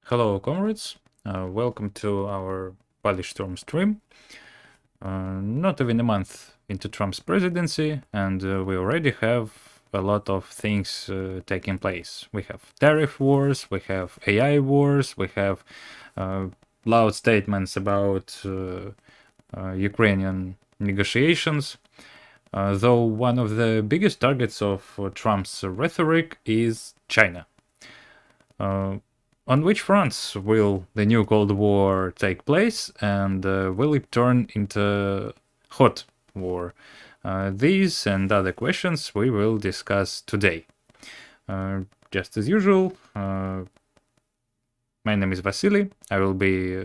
Hello, comrades. Welcome to our Polish Storm stream. Not even a month into Trump's presidency, and we already have a lot of things taking place. We have tariff wars, we have AI wars, we have uh, loud statements about Ukrainian negotiations. Though one of the biggest targets of Trump's rhetoric is China. On which fronts will the new Cold War take place, and will it turn into hot war? These and other questions we will discuss today. Just as usual, my name is Vasily. I will be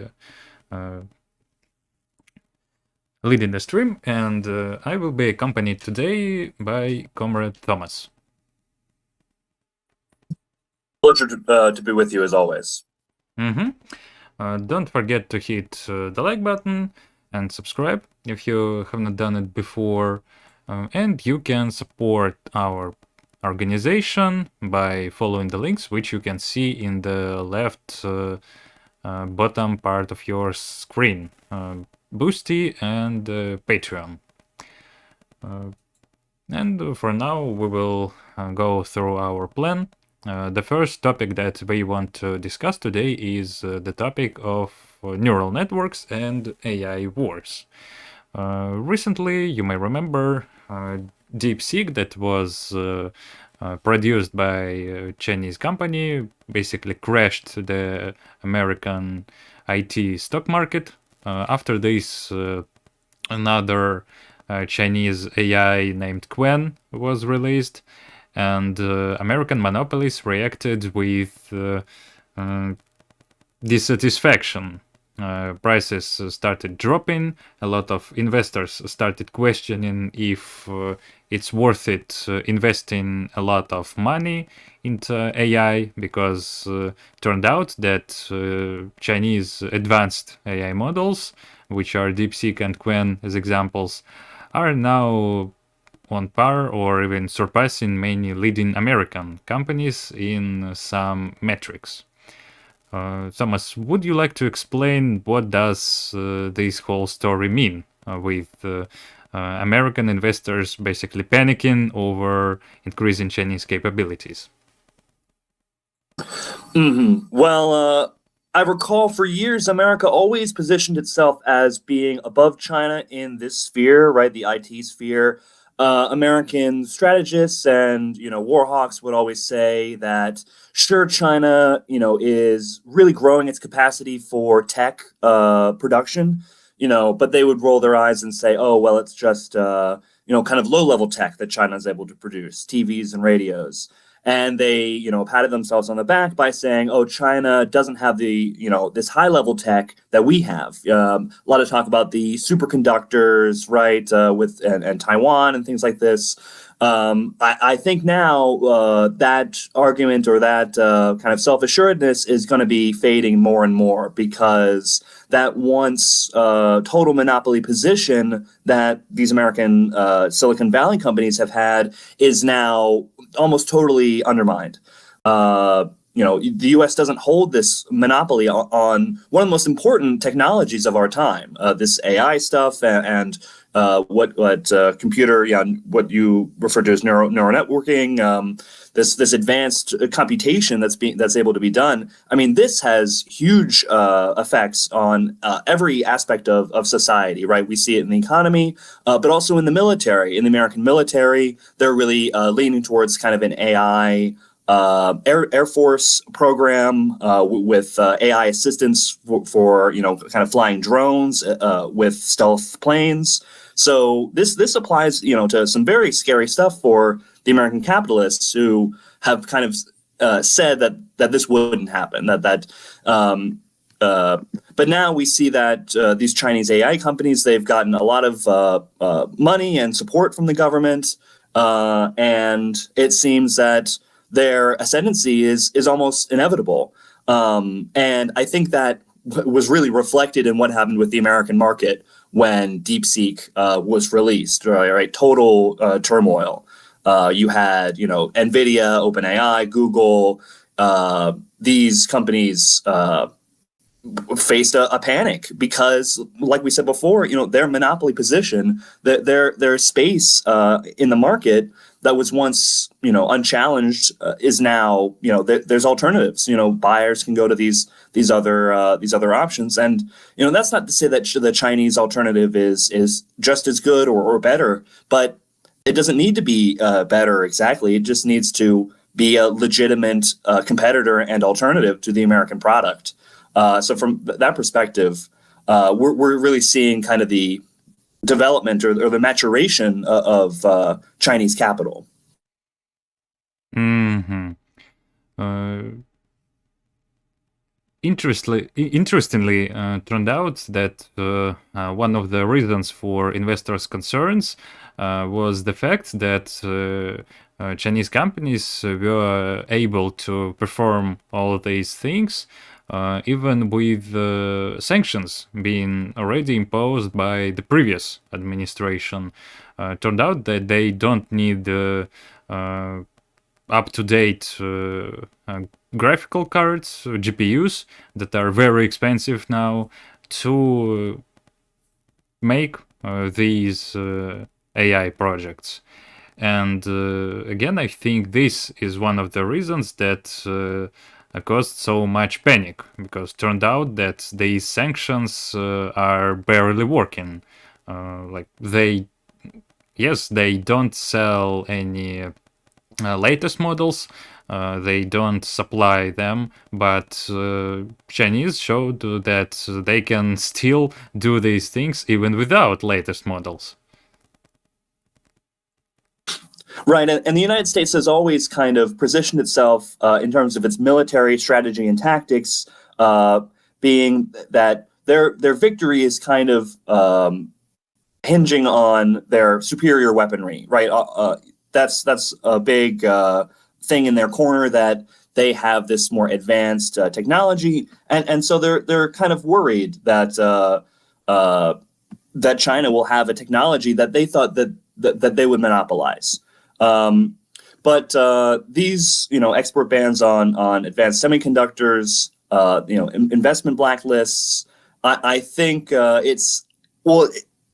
leading the stream, and I will be accompanied today by Comrade Thomas. Pleasure to be with you as always. Don't forget to hit the like button and subscribe if you have not done it before. And you can support our organization by following the links, which you can see in the left bottom part of your screen. Boosty and Patreon. And for now, we will go through our plan. The first topic that we want to discuss today is the topic of neural networks and AI wars. Recently, you may remember DeepSeek, that was produced by a Chinese company, basically crashed the American IT stock market. After this, another Chinese AI named Quen was released, and American monopolies reacted with dissatisfaction. Prices started dropping. A lot of investors started questioning if it's worth it investing a lot of money into AI, because turned out that Chinese advanced AI models, which are DeepSeek and Quen as examples, are now on par or even surpassing many leading American companies in some metrics. Thomas, would you like to explain what does this whole story mean with American investors basically panicking over increasing Chinese capabilities? Well, I recall for years America always positioned itself as being above China in this sphere, right? The IT sphere. American strategists and war hawks would always say that sure, China is really growing its capacity for tech production, but they would roll their eyes and say, oh well, it's just kind of low level tech that China is able to produce, TVs and radios. And they, patted themselves on the back by saying, "Oh, China doesn't have the, this high-level tech that we have." A lot of talk about the superconductors, right, with and Taiwan and things like this. I think now that argument or that kind of self-assuredness is going to be fading more and more, because that once total monopoly position that these American Silicon Valley companies have had is now almost totally undermined. The U.S. doesn't hold this monopoly on one of the most important technologies of our time, this AI stuff and what computer, what you refer to as neural networking, this advanced computation that's able to be done. I mean, this has huge effects on every aspect of society, right? We see it in the economy, but also in the military. In the American military, they're really leaning towards kind of an AI Air Force program with AI assistance for kind of flying drones with stealth planes. So this applies to some very scary stuff for the American capitalists, who have kind of said that this wouldn't happen. But now we see that these Chinese AI companies, they've gotten a lot of money and support from the government, and it seems that their ascendancy is almost inevitable. And I think that was really reflected in what happened with the American market when DeepSeek was released, right? Total turmoil. You had, NVIDIA, OpenAI, Google, these companies faced a panic because, like we said before, their monopoly position, their space in the market that was once unchallenged is now there's alternatives. Buyers can go to these other options, and that's not to say that the Chinese alternative is just as good or better, but it doesn't need to be better exactly. It just needs to be a legitimate competitor and alternative to the American product. So from that perspective, we're really seeing kind of the development or the maturation of Chinese capital. Hmm. Interestingly, turned out that one of the reasons for investors' concerns was the fact that Chinese companies were able to perform all these things even with sanctions being already imposed by the previous administration. Turned out that they don't need up-to-date graphical cards, GPUs that are very expensive now to make these AI projects. And again, I think this is one of the reasons that caused so much panic, because turned out that these sanctions are barely working. Like they don't sell any latest models, they don't supply them, but Chinese showed that they can still do these things even without latest models. Right, and the United States has always kind of positioned itself in terms of its military strategy and tactics, being that their victory is kind of hinging on their superior weaponry. Right, that's a big thing in their corner, that they have this more advanced technology, and so they're kind of worried that that China will have a technology that they thought that they would monopolize. But these, export bans on advanced semiconductors, investment blacklists, I think it's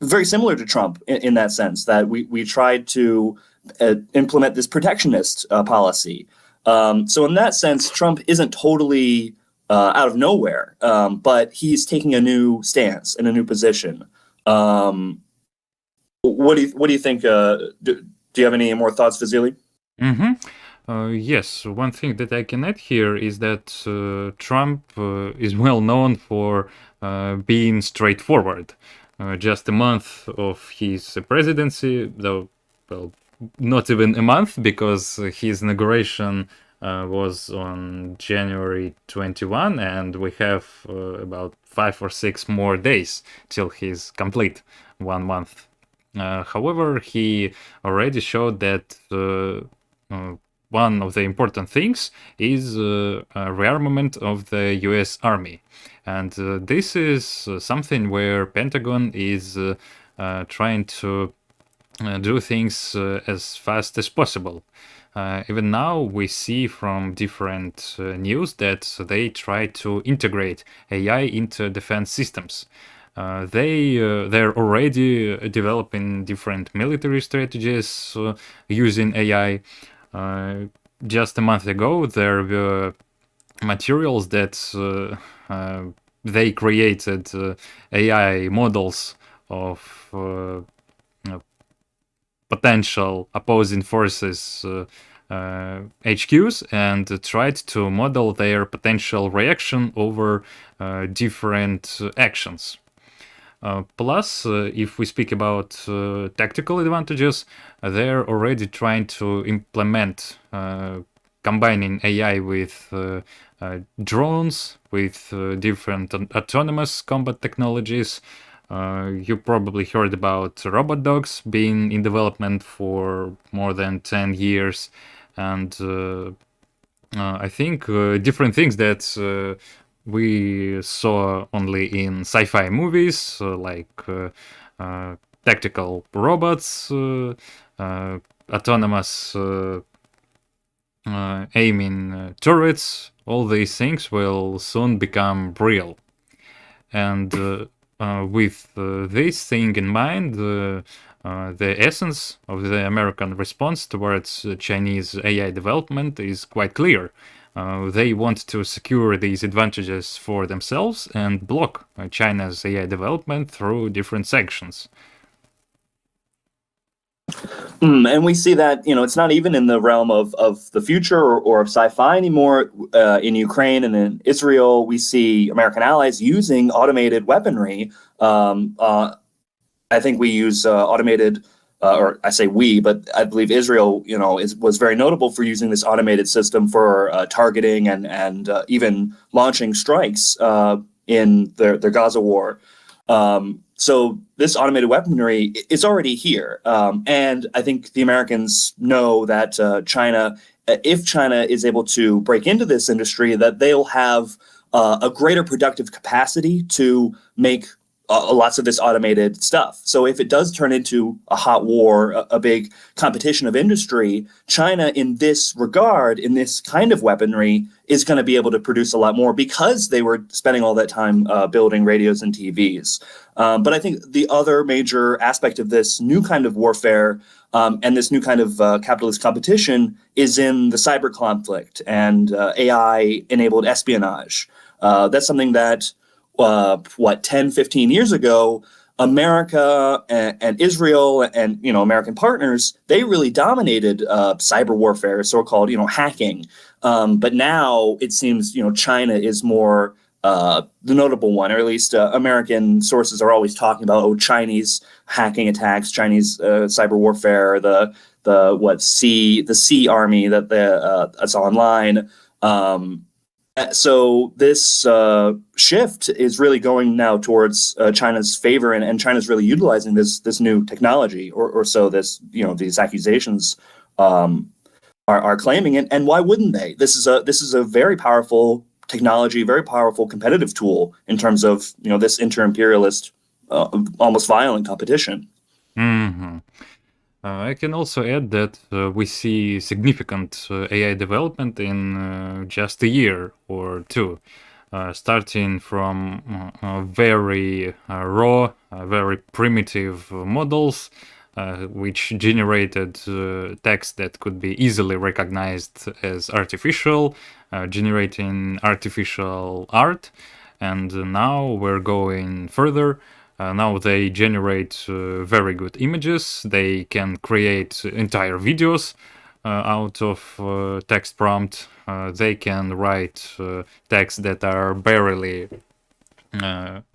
very similar to Trump in that sense, that we tried to implement this protectionist policy. So in that sense, Trump isn't totally out of nowhere, but he's taking a new stance and a new position. What do you think? Do you have any more thoughts, Vasily? Yes, one thing that I can add here is that Trump is well known for being straightforward. Just a month of his presidency, though, well, not even a month, because his inauguration was on January 21, and we have about 5 or 6 more days till he's complete 1 month. However, he already showed that one of the important things is rearmament of the US Army. And this is something where Pentagon is trying to do things as fast as possible. Even now, we see from different news that they try to integrate AI into defense systems. They're already developing different military strategies using AI. Just a month ago, there were materials that they created AI models of potential opposing forces HQs, and tried to model their potential reaction over different actions. Plus, if we speak about tactical advantages, they're already trying to implement combining AI with drones, with different autonomous combat technologies. You probably heard about robot dogs being in development for more than 10 years. And I think different things that we saw only in sci-fi movies, like tactical robots, autonomous aiming turrets, all these things will soon become real. And with this thing in mind, the essence of the American response towards Chinese AI development is quite clear. They want to secure these advantages for themselves and block China's AI development through different sanctions. And we see that, it's not even in the realm of the future or of sci-fi anymore. In Ukraine and in Israel, we see American allies using automated weaponry. I think we use automated, or I say we, but I believe Israel, was very notable for using this automated system for targeting and even launching strikes in their Gaza war. So this automated weaponry is already here. And I think the Americans know that China, if China is able to break into this industry, that they'll have a greater productive capacity to make lots of this automated stuff. So if it does turn into a hot war, a big competition of industry, China in this regard, in this kind of weaponry, is going to be able to produce a lot more because they were spending all that time building radios and TVs. But I think the other major aspect of this new kind of warfare and this new kind of capitalist competition is in the cyber conflict and AI-enabled espionage. That's something that 10, 15 years ago, America and Israel and American partners, they really dominated cyber warfare, so-called hacking. But now it seems China is more the notable one, or at least American sources are always talking about Chinese hacking attacks, Chinese cyber warfare, the Sea Army that's online. So this shift is really going now towards China's favor, and China's really utilizing this new technology, or so these accusations are claiming it. And why wouldn't they? This is a very powerful technology, very powerful competitive tool in terms of this inter-imperialist, almost violent competition. Mm-hmm. I can also add that we see significant AI development in just a year or two, starting from very raw, very primitive models, which generated text that could be easily recognized as artificial, generating artificial art. And now we're going further. Now they generate very good images. They can create entire videos out of text prompt. They can write texts that are barely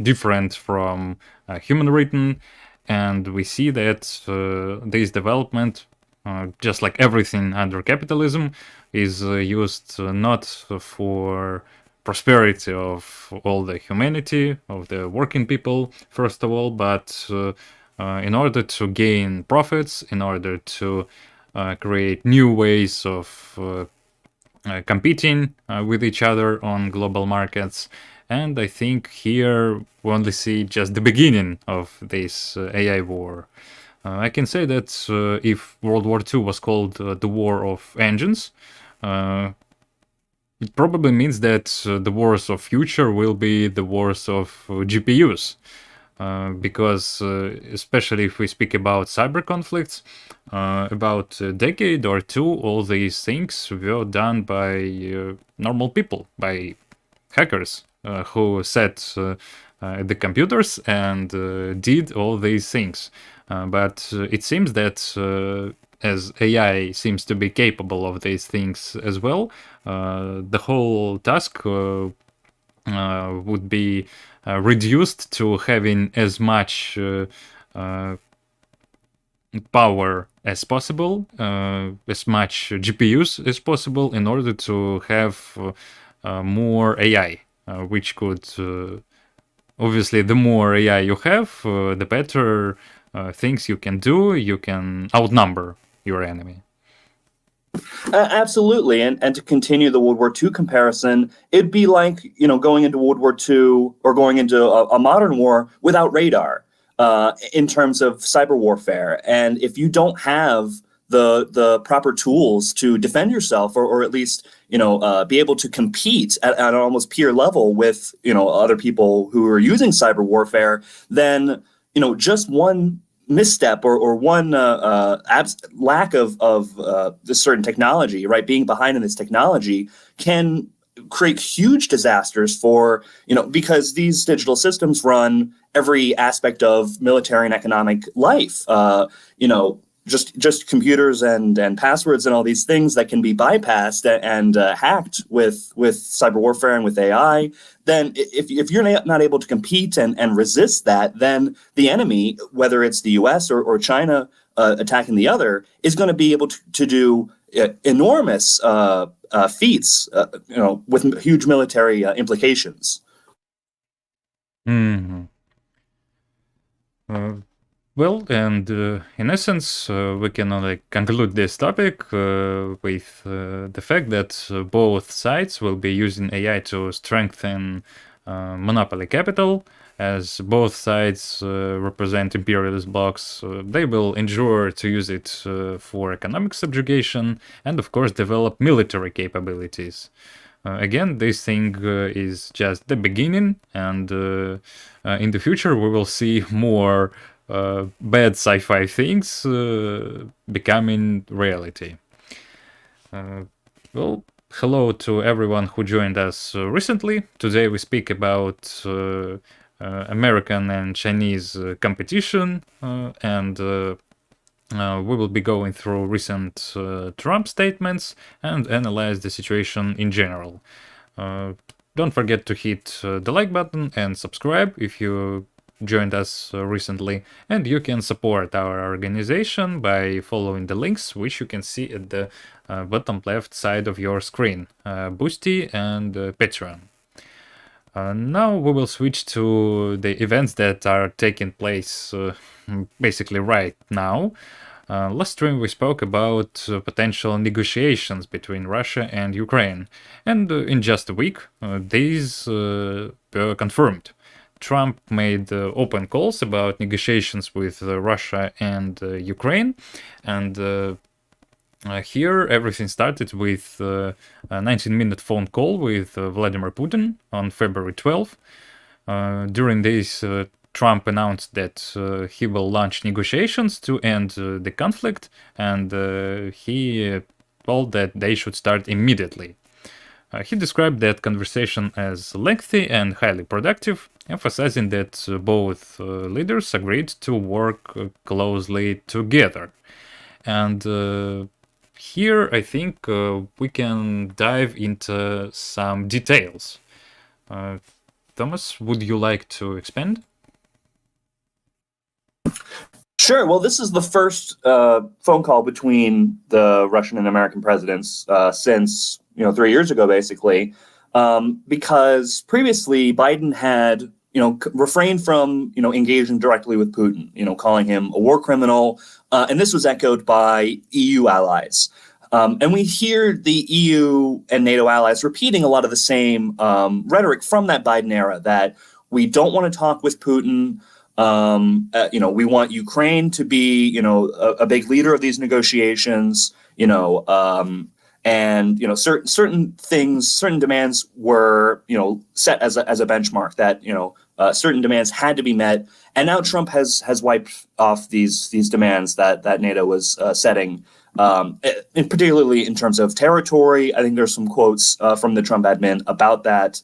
different from human written. And we see that this development, just like everything under capitalism, is used not for prosperity of all the humanity, of the working people, first of all, but in order to gain profits, in order to create new ways of competing with each other on global markets. And I think here we only see just the beginning of this AI war. I can say that if World War II was called the War of Engines, it probably means that the wars of future will be the wars of GPUs. Because especially if we speak about cyber conflicts, about a decade or two, all these things were done by normal people, by hackers who sat at the computers and did all these things. But it seems that as AI seems to be capable of these things as well, the whole task would be reduced to having as much power as possible, as much GPUs as possible, in order to have more AI, which could obviously, the more AI you have, the better things you can do. You can outnumber your enemy. Absolutely, and to continue the World War II comparison, it'd be like going into World War II or going into a modern war without radar in terms of cyber warfare. And if you don't have the proper tools to defend yourself, or at least be able to compete at an almost peer level with other people who are using cyber warfare, then just one misstep or one lack of this certain technology, right, being behind in this technology, can create huge disasters for because these digital systems run every aspect of military and economic life. Just computers and passwords and all these things that can be bypassed and hacked with cyber warfare and with AI. Then if you're not able to compete and resist that, then the enemy, whether it's the US or China attacking the other, is going to be able to do enormous feats, with huge military implications. Mm-hmm. Well, and in essence, we can only conclude this topic with the fact that both sides will be using AI to strengthen monopoly capital. As both sides represent imperialist blocs, they will endure to use it for economic subjugation and, of course, develop military capabilities. Again, this thing is just the beginning, and in the future we will see more bad sci-fi things becoming reality. Well, hello to everyone who joined us recently. Today we speak about American and Chinese competition, and we will be going through recent Trump statements and analyze the situation in general. Don't forget to hit the like button and subscribe if you joined us recently, and you can support our organization by following the links which you can see at the bottom left side of your screen, Boosty and Patreon. Now we will switch to the events that are taking place basically right now. Last stream we spoke about potential negotiations between Russia and Ukraine, and in just a week these were confirmed. Trump made open calls about negotiations with Russia and Ukraine, and here everything started with a 19-minute phone call with Vladimir Putin on February 12th. During this, Trump announced that he will launch negotiations to end the conflict, and he told that they should start immediately. He described that conversation as lengthy and highly productive, emphasizing that both leaders agreed to work closely together. And here I think we can dive into some details. Thomas, would you like to expand? Sure. Well, this is the first phone call between the Russian and American presidents since 3 years ago, basically, because previously Biden had refrained from engaging directly with Putin, calling him a war criminal, and this was echoed by EU allies. And we hear the EU and NATO allies repeating a lot of the same rhetoric from that Biden era, that we don't want to talk with Putin. We want Ukraine to be, a big leader of these negotiations, and certain things, certain demands were, set as a benchmark that certain demands had to be met, and now Trump has wiped off these demands that NATO was setting, and particularly in terms of territory. I think there's some quotes from the Trump admin about that.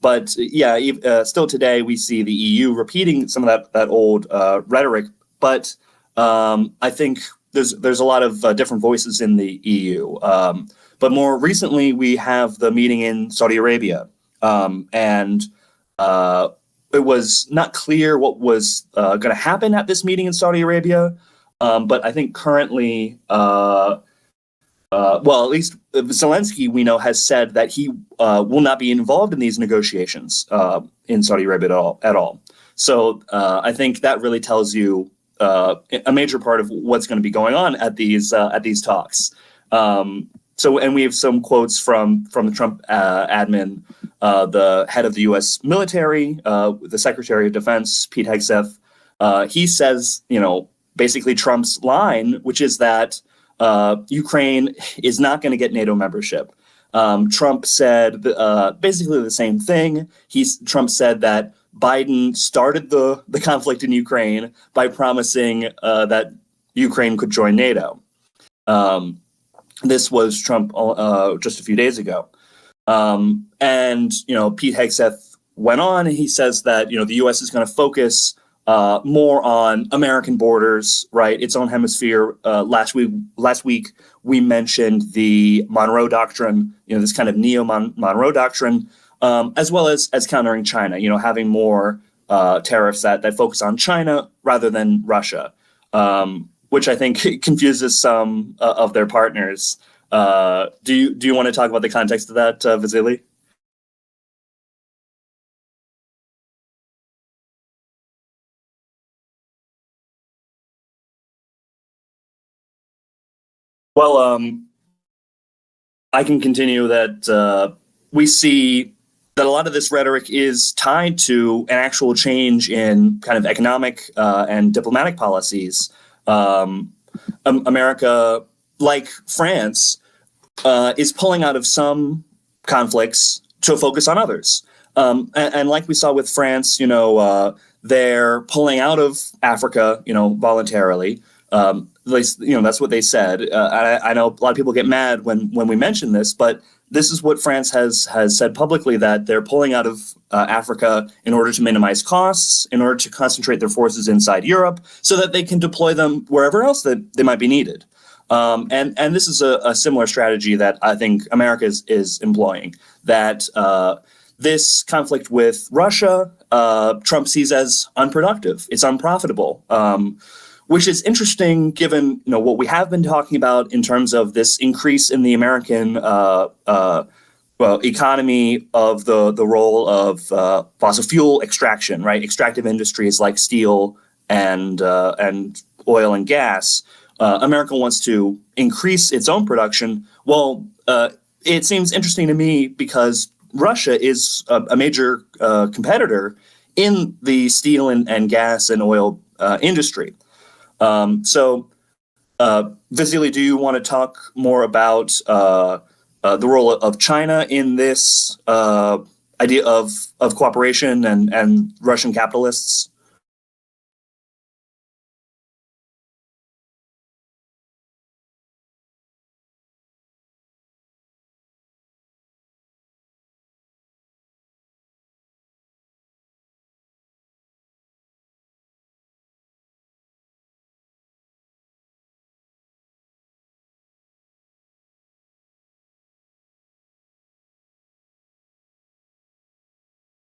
But yeah, still today we see the EU repeating some of that old rhetoric. But I think there's a lot of different voices in the EU. But more recently, we have the meeting in Saudi Arabia, and it was not clear what was going to happen at this meeting in Saudi Arabia. But I think currently, well, at least Zelensky, we know, has said that he will not be involved in these negotiations in Saudi Arabia at all. So I think that really tells you a major part of what's going to be going on at these talks. And we have some quotes from the Trump admin, the head of the U.S. military, the Secretary of Defense, Pete Hegseth. He says, basically Trump's line, which is that Ukraine is not going to get NATO membership. Trump said basically the same thing. Trump said that Biden started the conflict in Ukraine by promising that Ukraine could join NATO. This was Trump just a few days ago. And, Pete Hegseth went on and he says that, the U.S. is going to focus more on American borders, right? Its own hemisphere. Last week, we mentioned the Monroe Doctrine, this kind of neo-Monroe Doctrine, as well as countering China, having more tariffs that focus on China rather than Russia, which I think confuses some of their partners. Do you want to talk about the context of that, Vasily? Well, I can continue that we see that a lot of this rhetoric is tied to an actual change in kind of economic and diplomatic policies. America, like France, is pulling out of some conflicts to focus on others. And like we saw with France, they're pulling out of Africa, voluntarily. At least, that's what they said. I know a lot of people get mad when we mention this, but this is what France has said publicly, that they're pulling out of Africa in order to minimize costs, in order to concentrate their forces inside Europe, so that they can deploy them wherever else that they might be needed. And this is a similar strategy that I think America is employing, that this conflict with Russia, Trump sees as unproductive. It's unprofitable, which is interesting given what we have been talking about in terms of this increase in the American economy of the role of fossil fuel extraction, right? Extractive industries like steel and oil and gas. America wants to increase its own production. Well, it seems interesting to me because Russia is a major competitor in the steel and gas and oil industry. So, Vasily, do you want to talk more about the role of China in this idea of cooperation and Russian capitalists?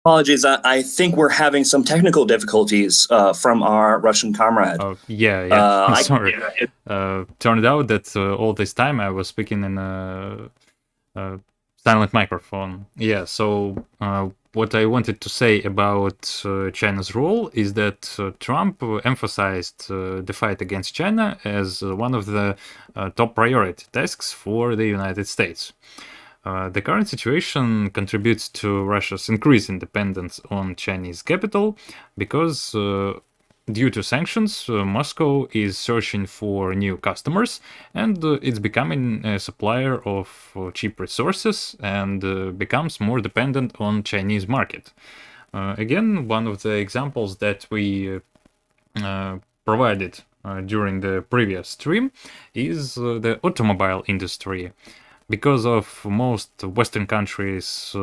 Apologies, I think we're having some technical difficulties from our Russian comrade. Oh, yeah. I Sorry. Turned out that all this time I was speaking in a silent microphone. Yeah, so what I wanted to say about China's role is that Trump emphasized the fight against China as one of the top priority tasks for the United States. The current situation contributes to Russia's increasing dependence on Chinese capital because, due to sanctions, Moscow is searching for new customers and it's becoming a supplier of cheap resources and becomes more dependent on Chinese market. Again, one of the examples that we provided during the previous stream is the automobile industry. Because of most Western countries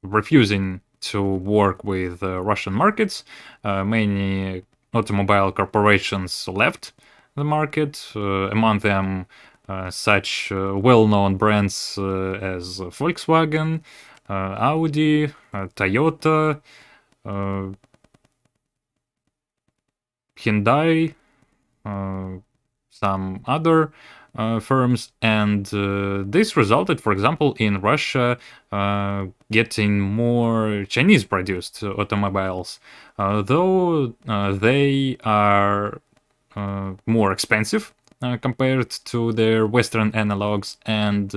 refusing to work with Russian markets, many automobile corporations left the market, among them such well-known brands as Volkswagen, Audi, Toyota, Hyundai, some other firms, and this resulted, for example, in Russia getting more Chinese-produced automobiles, though they are more expensive compared to their Western analogs, and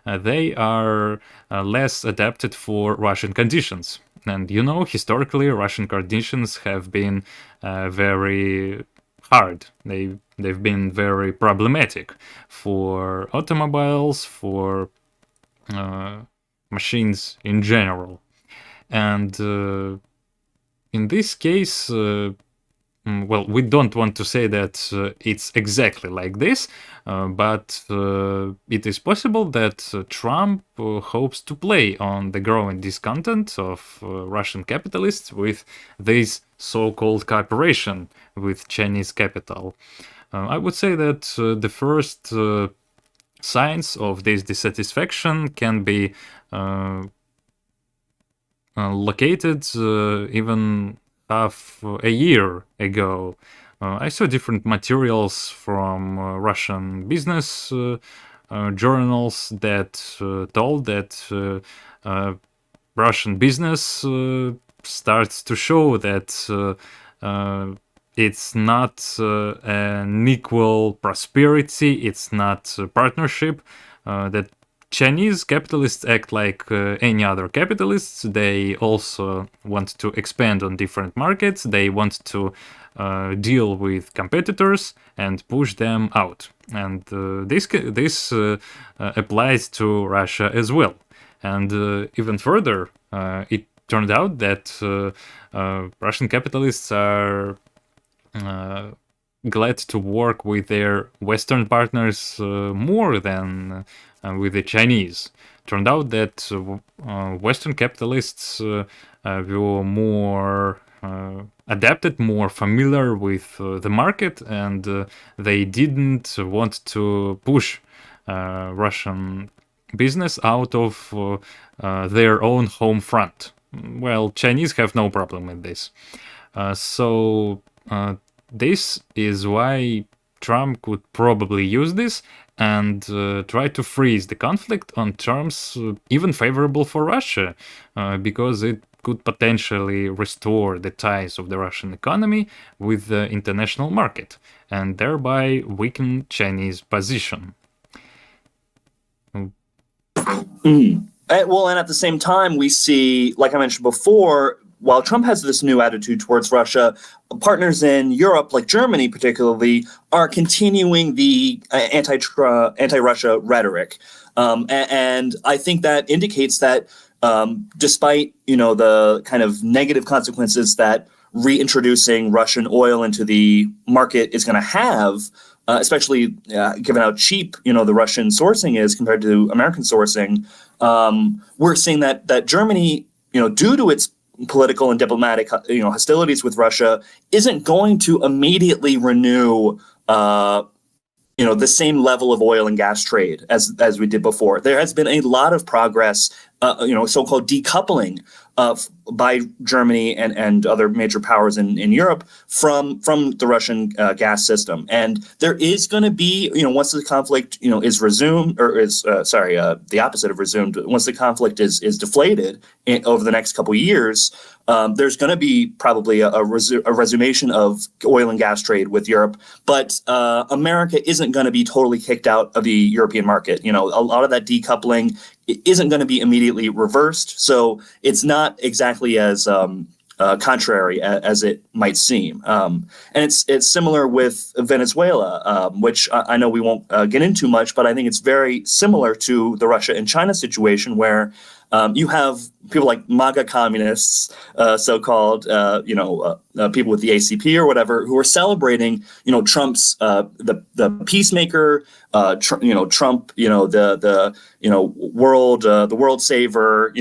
they are less adapted for Russian conditions. And historically, Russian conditions have been very hard. They've been very problematic for automobiles, for machines in general. And in this case, well, we don't want to say that it's exactly like this, but it is possible that Trump hopes to play on the growing discontent of Russian capitalists with this so-called cooperation with Chinese capital. I would say that the first signs of this dissatisfaction can be located even half a year ago. I saw different materials from Russian business journals that told that Russian business starts to show that it's not an equal prosperity, it's not a partnership, that Chinese capitalists act like any other capitalists. They also want to expand on different markets. They want to deal with competitors and push them out. And this applies to Russia as well. And even further, it turned out that Russian capitalists are glad to work with their Western partners more than with the Chinese. Turned out that Western capitalists were more adapted, more familiar with the market, and they didn't want to push Russian business out of their own home front. Well, Chinese have no problem with this. So this is why Trump could probably use this and try to freeze the conflict on terms even favorable for Russia, because it could potentially restore the ties of the Russian economy with the international market and thereby weaken Chinese position. Well, and at the same time, we see, like I mentioned before, while Trump has this new attitude towards Russia, partners in Europe, like Germany particularly, are continuing the anti-Russia rhetoric. And I think that indicates that despite, the kind of negative consequences that reintroducing Russian oil into the market is going to have, especially given how cheap, the Russian sourcing is compared to American sourcing, we're seeing that Germany, due to its political and diplomatic, hostilities with Russia, isn't going to immediately renew, the same level of oil and gas trade as we did before. There has been a lot of progress, so-called decoupling by Germany and other major powers in Europe from the Russian gas system. And there is going to be, once the conflict, is resumed, or is, the opposite of resumed, once the conflict is deflated over the next couple of years, there's going to be probably a resumption of oil and gas trade with Europe. But America isn't going to be totally kicked out of the European market. A lot of that decoupling isn't going to be immediately reversed. So it's not exactly as contrary as it might seem. And it's similar with Venezuela, which I know we won't get into much, but I think it's very similar to the Russia and China situation, where you have people like MAGA communists, so-called, people with the ACP or whatever, who are celebrating, Trump's the peacemaker, Trump, the world saver,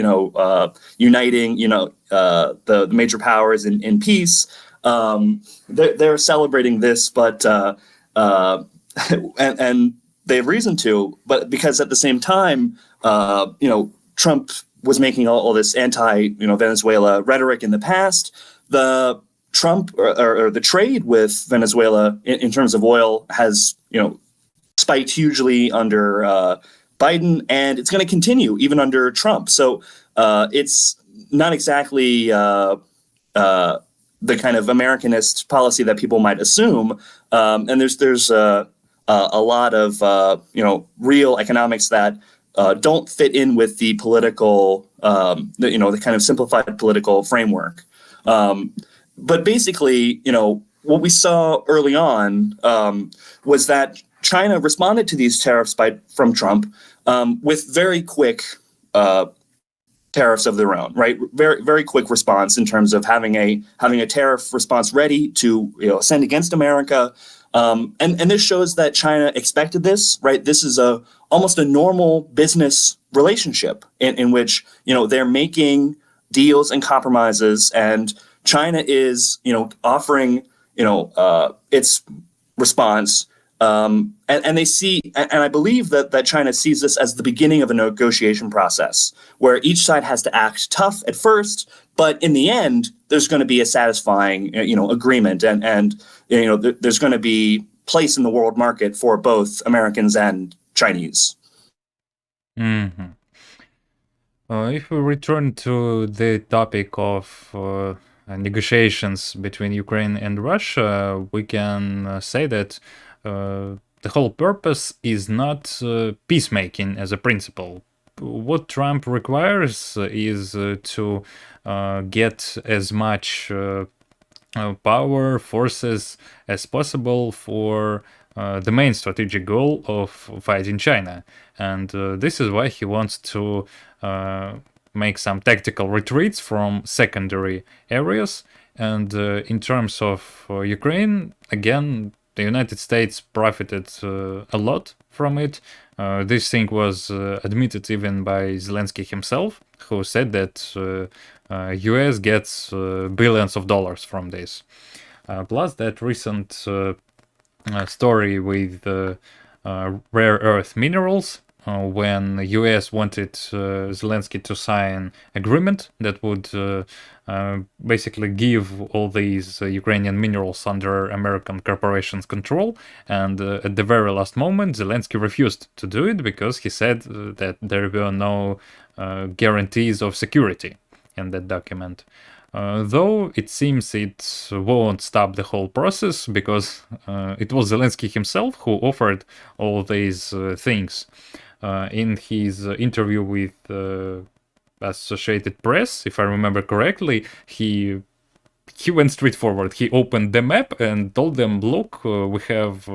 uniting, the major powers in peace. They're celebrating this, but and they have reason to, but because at the same time, Trump was making all this anti-Venezuela rhetoric in the past. The Trump or the trade with Venezuela in terms of oil has, spiked hugely under Biden, and it's going to continue even under Trump. So it's not exactly the kind of Americanist policy that people might assume. And there's a lot of real economics that don't fit in with the political, the kind of simplified political framework. But basically, what we saw early on was that China responded to these tariffs from Trump with very quick tariffs of their own, right? Very, very quick response in terms of having a tariff response ready to send against America. And this shows that China expected this, right? This is almost a normal business relationship in which they're making deals and compromises, and China is offering its response. And they see, and I believe that China sees this as the beginning of a negotiation process where each side has to act tough at first, but in the end, there's going to be a satisfying, agreement, and there's going to be place in the world market for both Americans and Chinese. Mm-hmm. If we return to the topic of negotiations between Ukraine and Russia, we can say that the whole purpose is not peacemaking as a principle. What Trump requires is to get as much power, forces as possible for the main strategic goal of fighting China. And this is why he wants to make some tactical retreats from secondary areas. And in terms of Ukraine, again, the United States profited a lot from it. This thing was admitted even by Zelensky himself, who said that US gets billions of dollars from this. Plus that recent story with rare earth minerals, when US wanted Zelensky to sign agreement that would basically give all these Ukrainian minerals under American corporations' control, and at the very last moment Zelensky refused to do it because he said that there were no guarantees of security in that document. Though it seems it won't stop the whole process, because it was Zelensky himself who offered all these things. In his interview with Associated Press, if I remember correctly, he went straight forward. He opened the map and told them, look, we have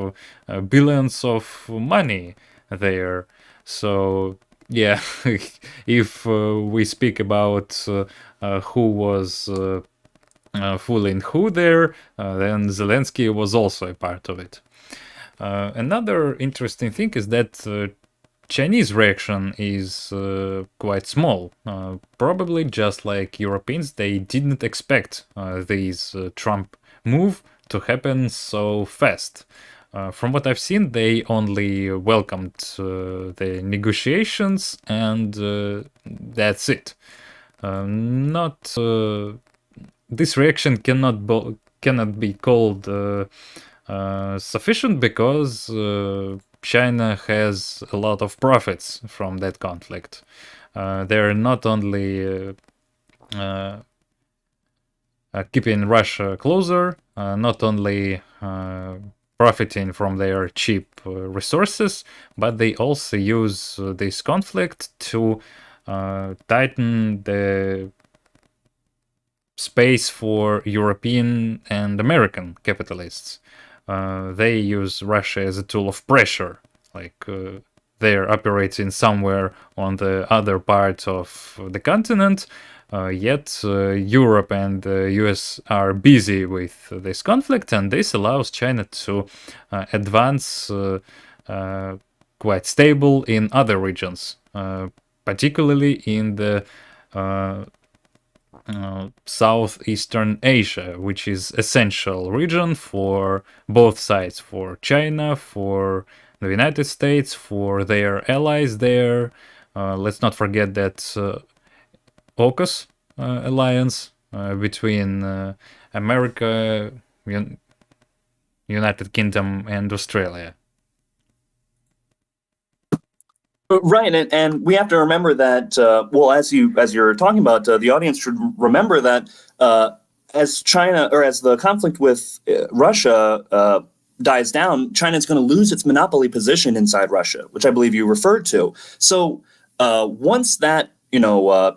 billions of money there. So yeah, if we speak about who was fooling who there, then Zelensky was also a part of it. Another interesting thing is that Chinese reaction is quite small. Probably just like Europeans, they didn't expect this Trump move to happen so fast. From what I've seen, they only welcomed the negotiations, and that's it. This reaction cannot be called sufficient, because China has a lot of profits from that conflict. They're not only keeping Russia closer, not only profiting from their cheap resources, but they also use this conflict to tighten the space for European and American capitalists. They use Russia as a tool of pressure, like they're operating somewhere on the other part of the continent, yet Europe and the US are busy with this conflict, and this allows China to advance quite stable in other regions, particularly in the Southeastern Asia, which is essential region for both sides, for China, for the United States, for their allies there. Let's not forget that AUKUS alliance between America, United Kingdom, and Australia. Right, and we have to remember that. Well, as you're talking about, the audience should remember that as China, or as the conflict with Russia dies down, China is going to lose its monopoly position inside Russia, which I believe you referred to. So once that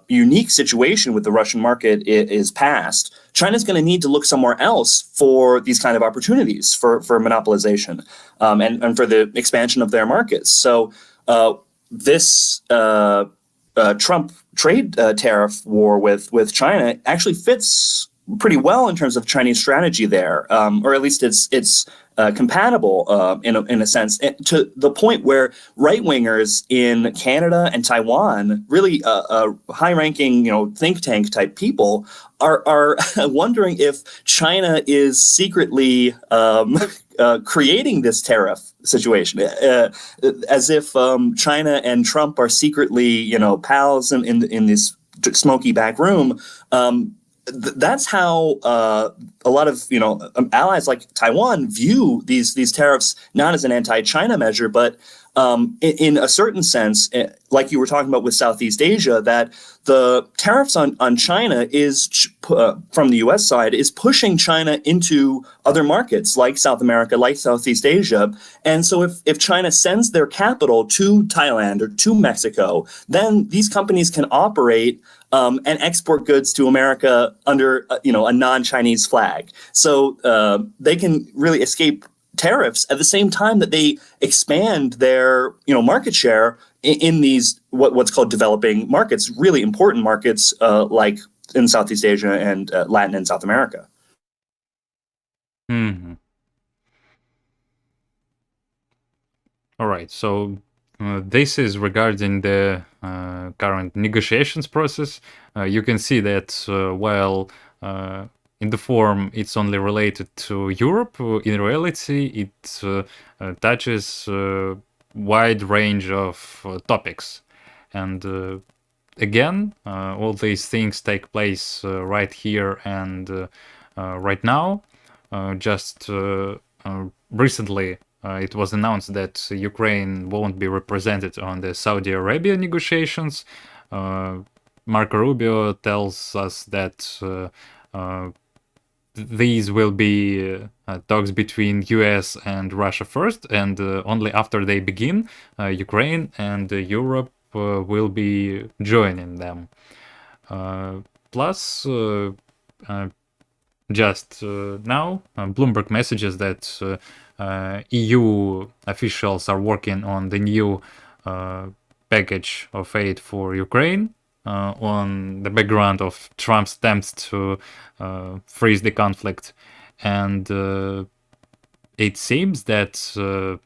unique situation with the Russian market is passed, China's going to need to look somewhere else for these kind of opportunities for monopolization and for the expansion of their markets. So this Trump trade tariff war with China actually fits pretty well in terms of Chinese strategy there, or at least it's compatible in a sense, to the point where right wingers in Canada and Taiwan, really high-ranking think tank type people, are wondering if China is secretly creating this tariff situation, as if China and Trump are secretly pals in this smoky back room. That's how a lot of allies like Taiwan view these tariffs not as an anti-China measure, but in a certain sense, like you were talking about with Southeast Asia, that the tariffs on China is from the U.S. side is pushing China into other markets like South America, like Southeast Asia. And so if China sends their capital to Thailand or to Mexico, then these companies can operate and export goods to America under a non-Chinese flag. So they can really escape tariffs at the same time that they expand their market share in these what's called developing markets, really important markets like in Southeast Asia and Latin and South America. Mm-hmm. All right, so this is regarding the current negotiations process. You can see that while in the form it's only related to Europe, in reality it touches a wide range of topics. And again, all these things take place right here and right now. Just recently, it was announced that Ukraine won't be represented on the Saudi Arabia negotiations. Marco Rubio tells us that these will be talks between US and Russia first, and only after they begin, Ukraine and Europe will be joining them. Plus, just now, Bloomberg messages that EU officials are working on the new package of aid for Ukraine on the background of Trump's attempts to freeze the conflict. And it seems that the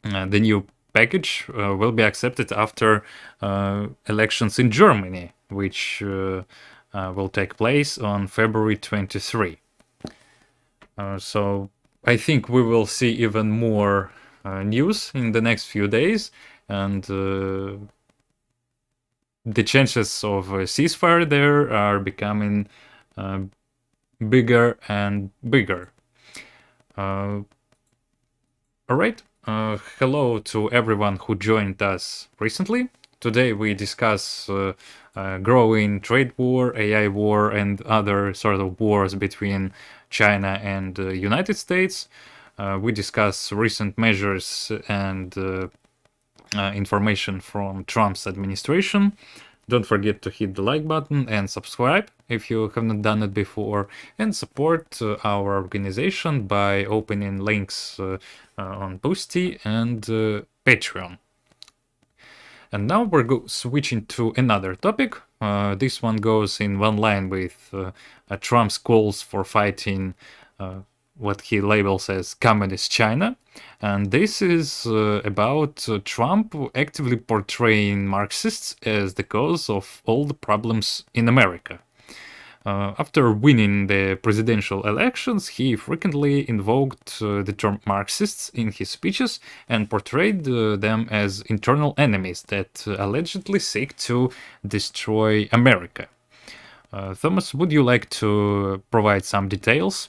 new package will be accepted after elections in Germany, which will take place on February 23. So I think we will see even more news in the next few days, and the chances of a ceasefire there are becoming bigger and bigger. All right. Hello to everyone who joined us recently. Today we discuss growing trade war, AI war, and other sort of wars between China and the United States. We discuss recent measures and information from Trump's administration. Don't forget to hit the like button and subscribe if you have not done it before, and support our organization by opening links on Boosty and Patreon. And now we're switching to another topic. This one goes in one line with Trump's calls for fighting what he labels as communist China. And this is about Trump actively portraying Marxists as the cause of all the problems in America. After winning the presidential elections, he frequently invoked the term Marxists in his speeches and portrayed them as internal enemies that allegedly seek to destroy America. Thomas, would you like to provide some details?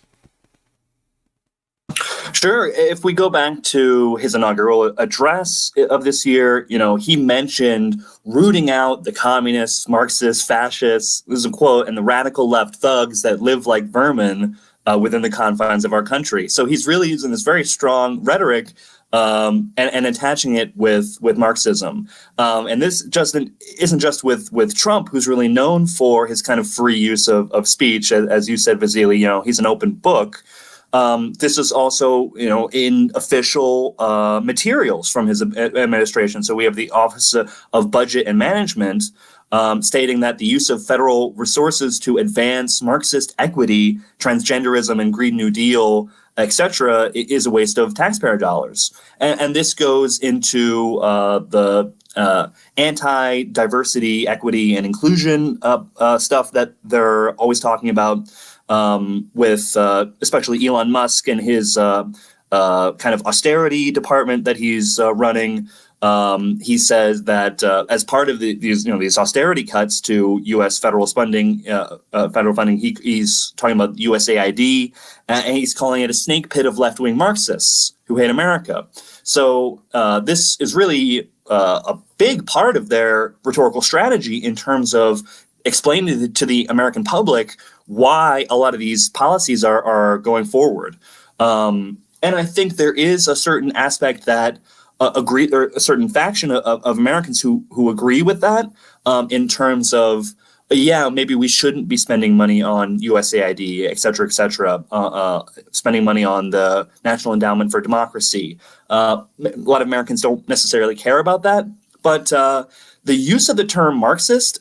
Sure. If we go back to his inaugural address of this year, he mentioned rooting out the communists, Marxists, fascists, this is a quote, and the radical left thugs that live like vermin within the confines of our country. So he's really using this very strong rhetoric and attaching it with Marxism. And this isn't just with Trump, who's really known for his kind of free use of speech. As you said, Vasily, he's an open book. This is also, in official materials from his administration. So we have the Office of Budget and Management stating that the use of federal resources to advance Marxist equity, transgenderism, and Green New Deal, etc., is a waste of taxpayer dollars. And this goes into the anti-diversity, equity, and inclusion stuff that they're always talking about with especially Elon Musk and his kind of austerity department that he's running. He says that as part of these austerity cuts to U.S. federal funding, he's talking about USAID, and he's calling it a snake pit of left-wing Marxists who hate America. So this is really a big part of their rhetorical strategy in terms of explaining to the American public why a lot of these policies are going forward. And I think there is a certain aspect that agree, or a certain faction of Americans who agree with that in terms of, maybe we shouldn't be spending money on USAID, et cetera, spending money on the National Endowment for Democracy. A lot of Americans don't necessarily care about that, but the use of the term Marxist,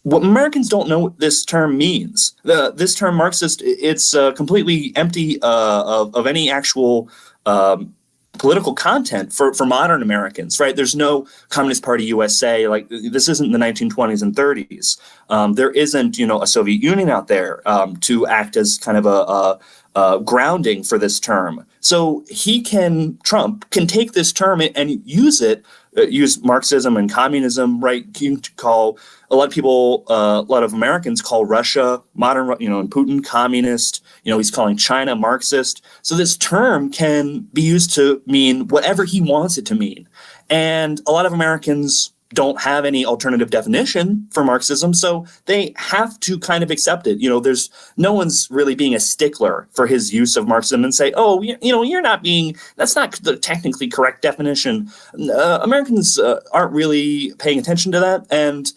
what Americans don't know what this term means. This term Marxist, it's completely empty of any actual political content for modern Americans, right? There's no Communist Party USA. Like, this isn't the 1920s and 30s. There isn't, a Soviet Union out there to act as kind of a grounding for this term. So Trump can take this term and use it, use Marxism and communism, right? You call a lot of people, a lot of Americans call Russia modern, and Putin communist. He's calling China Marxist. So this term can be used to mean whatever he wants it to mean. And a lot of Americans don't have any alternative definition for Marxism, so they have to kind of accept it. There's no one's really being a stickler for his use of Marxism and say, that's not the technically correct definition. Americans aren't really paying attention to that. And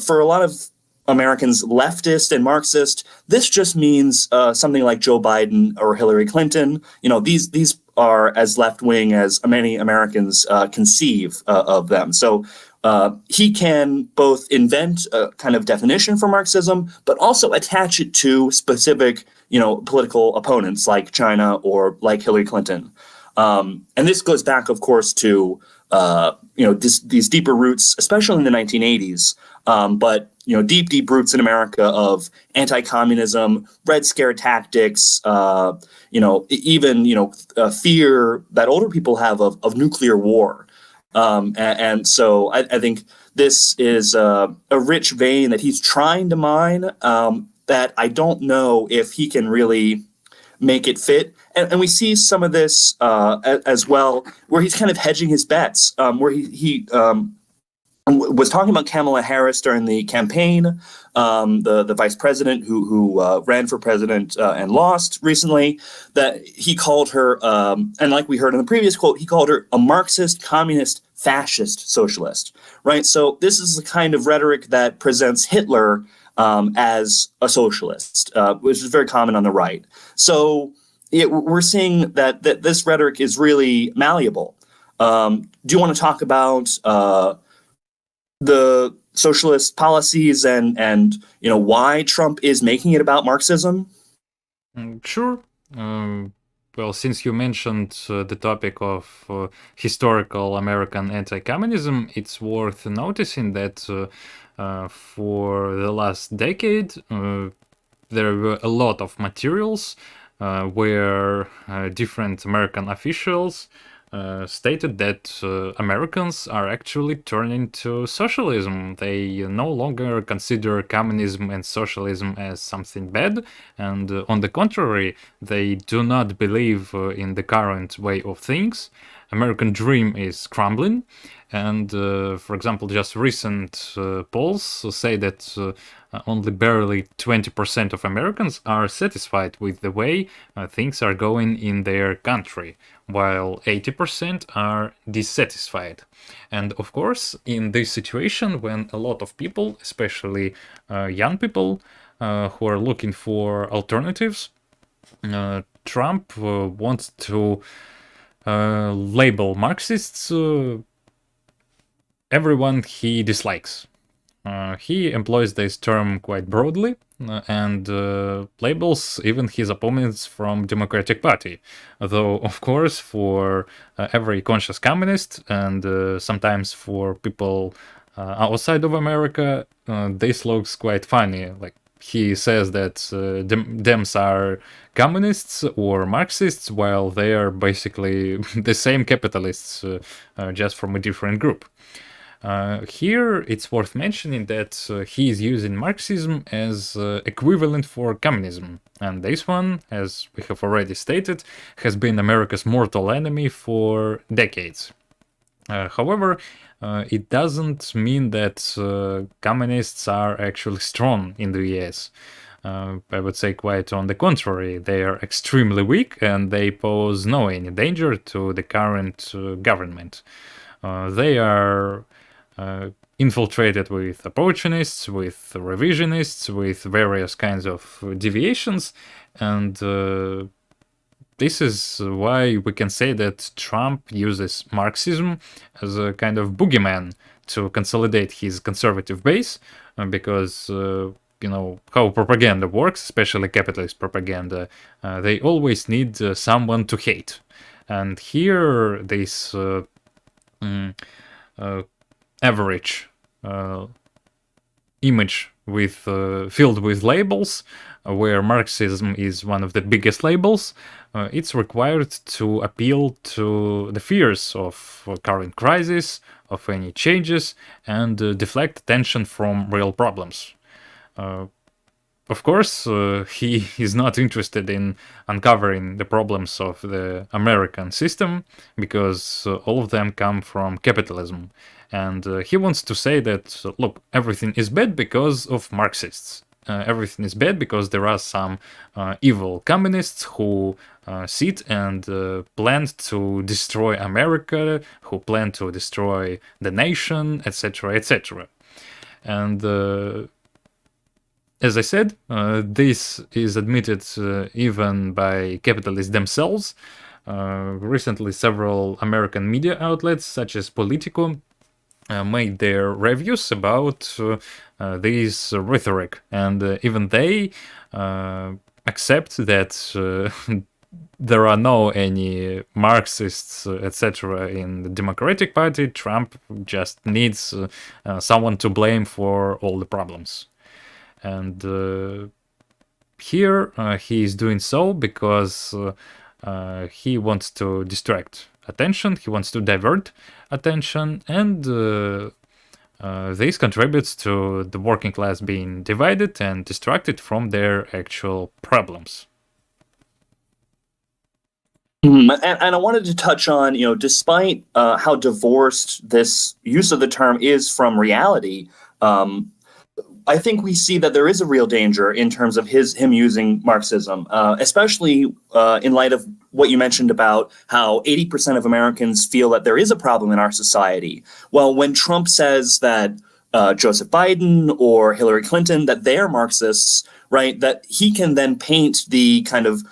for a lot of Americans, leftist and Marxist, this just means something like Joe Biden or Hillary Clinton. These are as left-wing as many Americans conceive of them. So he can both invent a kind of definition for Marxism, but also attach it to specific, political opponents like China or like Hillary Clinton. And this goes back, of course, to these deeper roots, especially in the 1980s. But deep roots in America of anti-communism, Red Scare tactics, even fear that older people have of nuclear war. And so I think this is a rich vein that he's trying to mine, that I don't know if he can really make it fit. And we see some of this as well, where he's kind of hedging his bets, where he was talking about Kamala Harris during the campaign, the vice president who ran for president and lost recently, that he called her, and like we heard in the previous quote, he called her a Marxist, communist, fascist socialist, right? So this is the kind of rhetoric that presents Hitler as a socialist, which is very common on the right. So we're seeing that this rhetoric is really malleable. Do you want to talk about the socialist policies and why Trump is making it about Marxism? Sure. Well, since you mentioned the topic of historical American anti-communism, it's worth noticing that for the last decade, there were a lot of materials where different American officials stated that Americans are actually turning to socialism. They no longer consider communism and socialism as something bad, and on the contrary, they do not believe in the current way of things. American dream is crumbling. And for example, just recent polls say that only barely 20% of Americans are satisfied with the way things are going in their country, while 80% are dissatisfied. And of course, in this situation, when a lot of people, especially young people, who are looking for alternatives, Trump wants to label Marxists everyone he dislikes. He employs this term quite broadly and labels even his opponents from Democratic Party. Though, of course, for every conscious communist and sometimes for people outside of America, this looks quite funny. Like, he says that Dems are communists or Marxists, while they are basically the same capitalists, just from a different group. Here, it's worth mentioning that he is using Marxism as equivalent for communism, and this one, as we have already stated, has been America's mortal enemy for decades. However, it doesn't mean that communists are actually strong in the US. I would say quite on the contrary, they are extremely weak and they pose no any danger to the current government. They are infiltrated with opportunists, with revisionists, with various kinds of deviations, and this is why we can say that Trump uses Marxism as a kind of boogeyman to consolidate his conservative base, because you know how propaganda works, especially capitalist propaganda. They always need someone to hate, and here this average image with filled with labels, where Marxism is one of the biggest labels, it's required to appeal to the fears of current crisis, of any changes, and deflect attention from real problems. Of course, he is not interested in uncovering the problems of the American system, because all of them come from capitalism. And he wants to say that, look, everything is bad because of Marxists. Everything is bad because there are some evil communists who sit and plan to destroy America, who plan to destroy the nation, etc., etc. And as I said, this is admitted even by capitalists themselves. Recently, several American media outlets, such as Politico, made their reviews about this rhetoric, and even they accept that there are no any Marxists, etc. in the Democratic Party. Trump just needs someone to blame for all the problems. And here he is doing so because he wants to distract attention, he wants to divert attention, and this contributes to the working class being divided and distracted from their actual problems. And I wanted to touch on, despite how divorced this use of the term is from reality, I think we see that there is a real danger in terms of him using Marxism, especially in light of what you mentioned about how 80% of Americans feel that there is a problem in our society. Well, when Trump says that Joseph Biden or Hillary Clinton, that they're Marxists, right, that he can then paint the kind of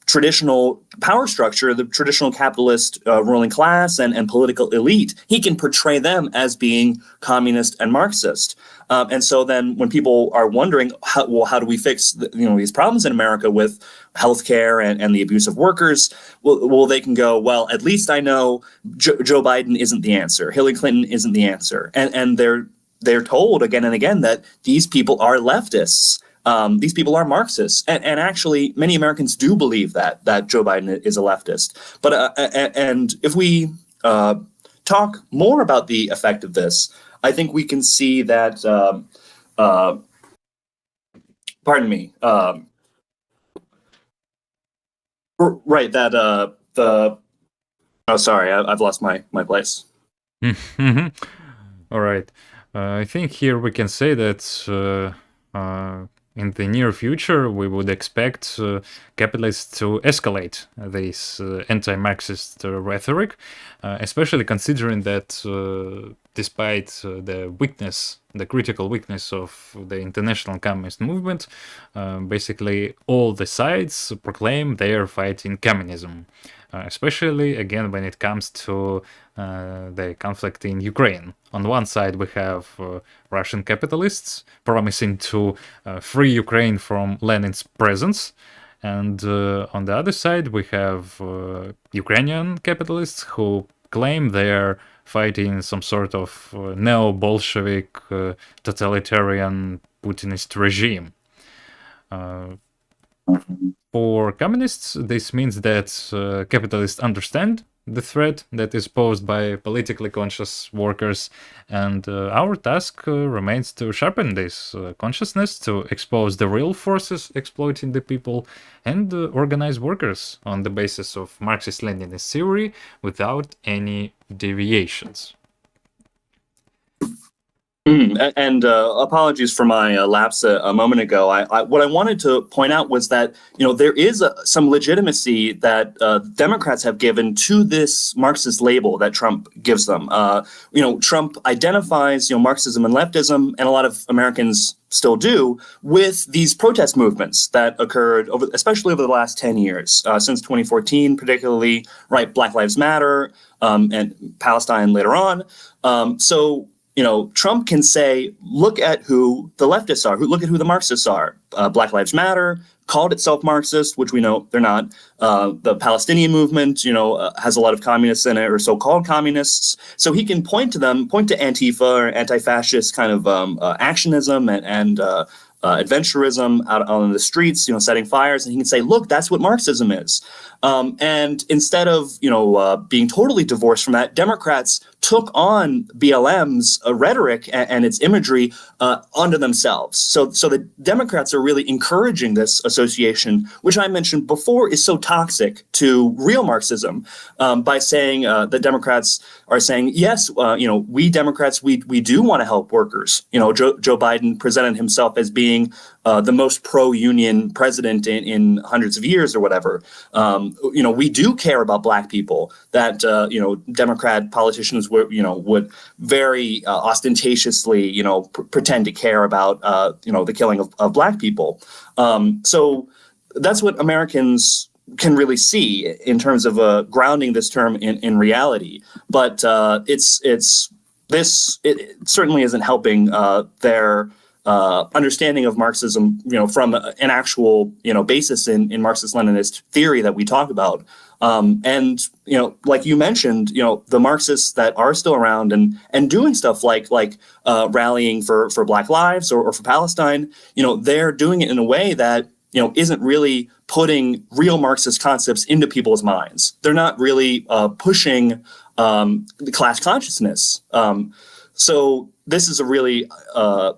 traditional power structure, the traditional capitalist ruling class and political elite, he can portray them as being communist and Marxist. And so then when people are wondering, how do we fix these problems in America with healthcare and the abuse of workers? Well, they can go, well, at least I know Joe Biden isn't the answer. Hillary Clinton isn't the answer. And they're told again and again that these people are leftists. These people are Marxists, and actually, many Americans do believe that Joe Biden is a leftist. But and if we talk more about the effect of this, I think we can see that. Pardon me. Right. That the Oh, sorry, I've lost my place. All right. I think here we can say that in the near future we would expect capitalists to escalate this anti-Marxist rhetoric, especially considering that despite the weakness, the critical weakness of the international communist movement, basically all the sides proclaim they are fighting communism. Especially again when it comes to the conflict in Ukraine. On one side, we have Russian capitalists promising to free Ukraine from Lenin's presence. And on the other side, we have Ukrainian capitalists who claim they're fighting some sort of neo-Bolshevik totalitarian Putinist regime. For communists, this means that capitalists understand the threat that is posed by politically conscious workers, and our task remains to sharpen this consciousness, to expose the real forces exploiting the people, and organize workers on the basis of Marxist-Leninist theory without any deviations. And apologies for my lapse a moment ago. What I wanted to point out was that there is some legitimacy that Democrats have given to this Marxist label that Trump gives them. Trump identifies Marxism and leftism, and a lot of Americans still do, with these protest movements that occurred especially over the last 10 years, since 2014, particularly, right? Black Lives Matter, and Palestine later on. So Trump can say, look at who the leftists are, look at who the Marxists are. Black Lives Matter called itself Marxist, which we know they're not. The Palestinian movement, has a lot of communists in it, or so-called communists. So he can point to them, point to Antifa or anti-fascist kind of actionism and adventurism out on the streets, setting fires, and he can say, look, that's what Marxism is. And instead of, being totally divorced from that, Democrats took on BLM's rhetoric and its imagery onto themselves. So the Democrats are really encouraging this association, which I mentioned before is so toxic to real Marxism, by saying the Democrats are saying, yes, we Democrats, we do want to help workers. Joe Biden presented himself as being the most pro-union president in hundreds of years or whatever. We do care about Black people. That Democrat politicians would very ostentatiously pretend to care about the killing of Black people. So that's what Americans can really see in terms of grounding this term in reality. But it certainly isn't helping their understanding of Marxism, from an actual, basis in Marxist-Leninist theory that we talk about. And like you mentioned, the Marxists that are still around and doing stuff like rallying for Black lives or for Palestine, they're doing it in a way that isn't really putting real Marxist concepts into people's minds. They're not really pushing the class consciousness. So this is a really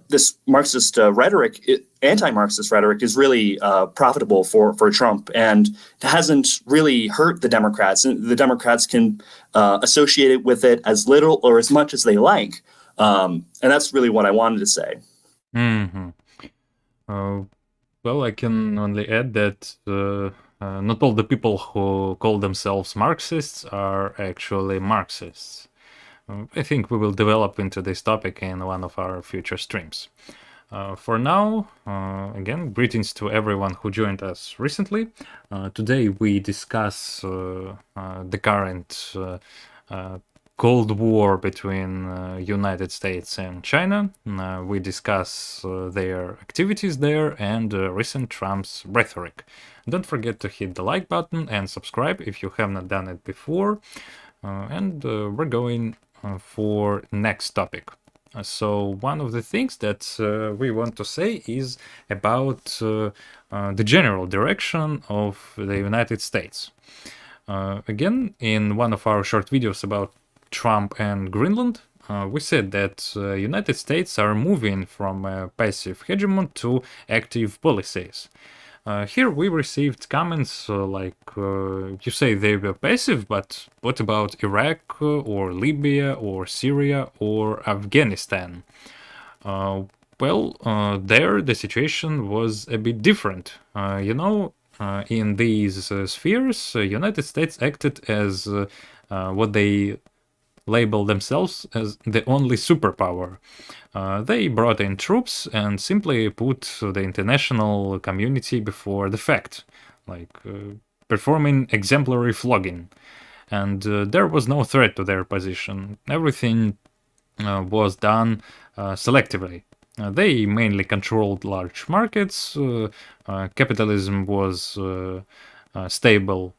this Marxist rhetoric, anti-Marxist rhetoric, is really profitable for Trump, and hasn't really hurt the Democrats. The Democrats can associate it with it as little or as much as they like, and that's really what I wanted to say. Mm-hmm. Well, I can only add that not all the people who call themselves Marxists are actually Marxists. I think we will develop into this topic in one of our future streams. For now, again, greetings to everyone who joined us recently. Today we discuss the current Cold War between United States and China. We discuss their activities there and recent Trump's rhetoric. Don't forget to hit the like button and subscribe if you have not done it before. And we're going for next topic. So one of the things that we want to say is about the general direction of the United States. Again, in one of our short videos about Trump and Greenland, we said that United States are moving from a passive hegemon to active policies. Here we received comments you say they were passive, but what about Iraq or Libya or Syria or Afghanistan? There the situation was a bit different. In these spheres, United States acted as what they label themselves as the only superpower. They brought in troops and simply put the international community before the fact, performing exemplary flogging. And there was no threat to their position. Everything was done selectively. They mainly controlled large markets. Capitalism was stable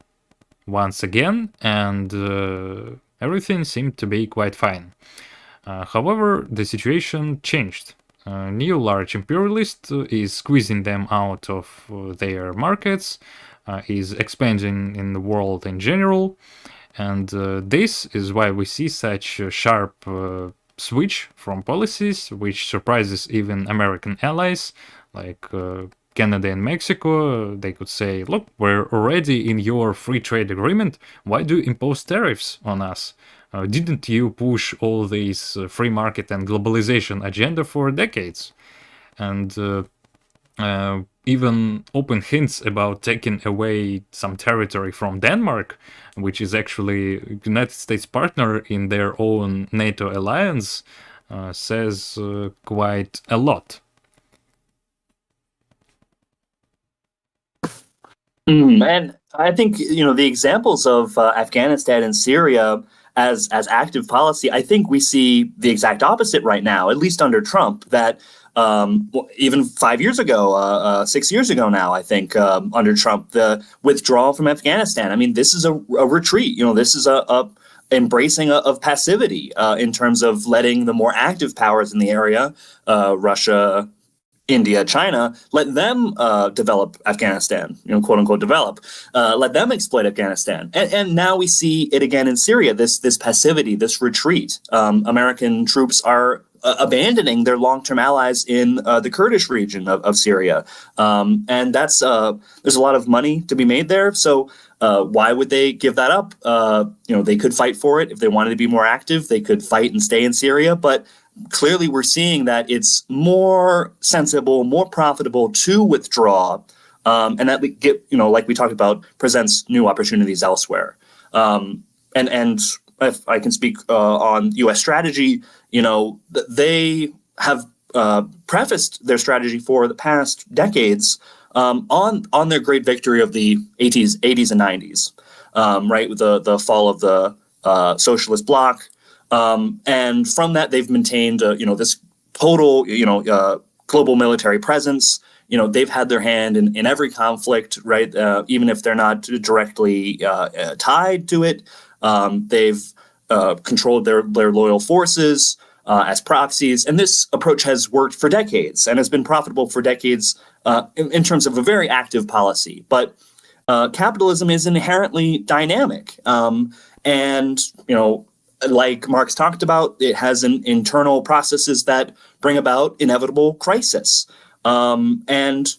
once again, and everything seemed to be quite fine. However, the situation changed. New large imperialist is squeezing them out of their markets, is expanding in the world in general, and this is why we see such a sharp switch from policies, which surprises even American allies like Canada and Mexico. They could say, look, we're already in your free trade agreement. Why do you impose tariffs on us? Didn't you push all this free market and globalization agenda for decades? And even open hints about taking away some territory from Denmark, which is actually United States partner in their own NATO alliance, says quite a lot. And I think the examples of Afghanistan and Syria as active policy. I think we see the exact opposite right now, at least under Trump. That even 5 years ago, 6 years ago now, I think under Trump, the withdrawal from Afghanistan. I mean, this is a retreat. This is a embracing of passivity in terms of letting the more active powers in the area, Russia, India, China, let them develop Afghanistan, quote unquote develop, let them exploit Afghanistan. And now we see it again in Syria, this passivity, this retreat. American troops are abandoning their long-term allies in the Kurdish region of Syria. And that's there's a lot of money to be made there. So why would they give that up? They could fight for it. If they wanted to be more active, they could fight and stay in Syria. But clearly we're seeing that it's more sensible, more profitable to withdraw, and that we get, like we talked about, presents new opportunities elsewhere. And if I can speak on U.S. strategy, they have prefaced their strategy for the past decades on their great victory of the 80s and 90s, right, with the fall of the socialist bloc. And from that, they've maintained, this total, global military presence. They've had their hand in every conflict, right? Even if they're not directly tied to it, they've controlled their loyal forces as proxies. And this approach has worked for decades and has been profitable for decades in terms of a very active policy. But capitalism is inherently dynamic. And, like Marx talked about, it has internal processes that bring about inevitable crisis. And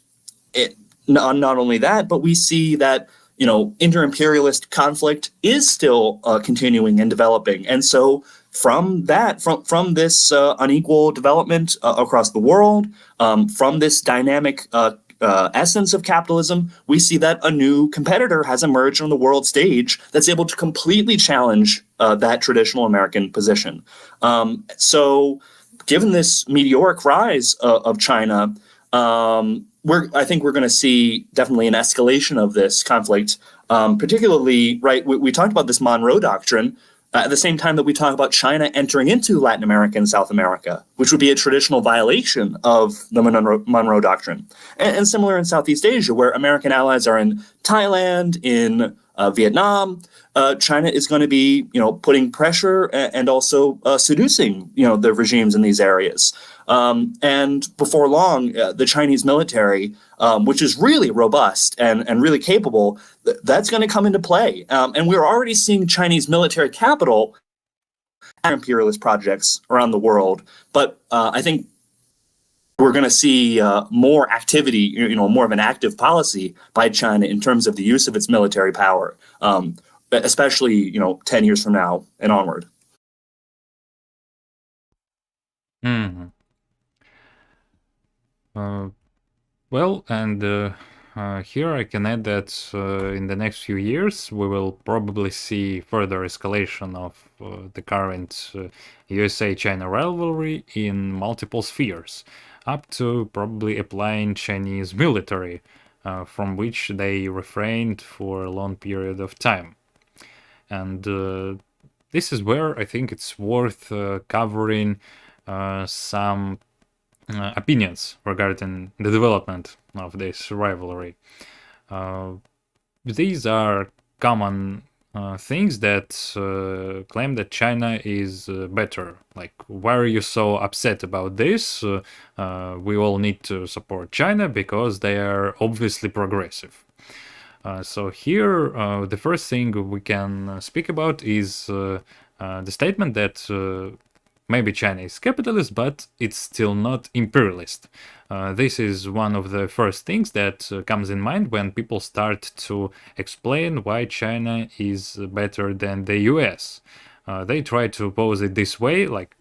not only that, but we see that, inter-imperialist conflict is still continuing and developing. And so from that, from this unequal development across the world, from this dynamic essence of capitalism, we see that a new competitor has emerged on the world stage that's able to completely challenge that traditional American position. So given this meteoric rise of China, I think we're going to see definitely an escalation of this conflict, particularly, right, we talked about this Monroe Doctrine, at the same time that we talk about China entering into Latin America and South America, which would be a traditional violation of the Monroe Doctrine. And similar in Southeast Asia, where American allies are in Thailand, in Vietnam, China is going to be, putting pressure and also seducing, the regimes in these areas. And before long, the Chinese military, which is really robust and really capable, that's going to come into play. And we're already seeing Chinese military capital at imperialist projects around the world. But I think we're going to see more activity, more of an active policy by China in terms of the use of its military power, especially 10 years from now and onward. Mhm. Well, and here I can add that in the next few years we will probably see further escalation of the current USA-China rivalry in multiple spheres, up to probably applying Chinese military, from which they refrained for a long period of time. And this is where I think it's worth covering some opinions regarding the development of this rivalry. These are common things that claim that China is better. Like, why are you so upset about this? We all need to support China because they are obviously progressive. So here, the first thing we can speak about is the statement that maybe China is capitalist, but it's still not imperialist. This is one of the first things that comes in mind when people start to explain why China is better than the US. They try to pose it this way, like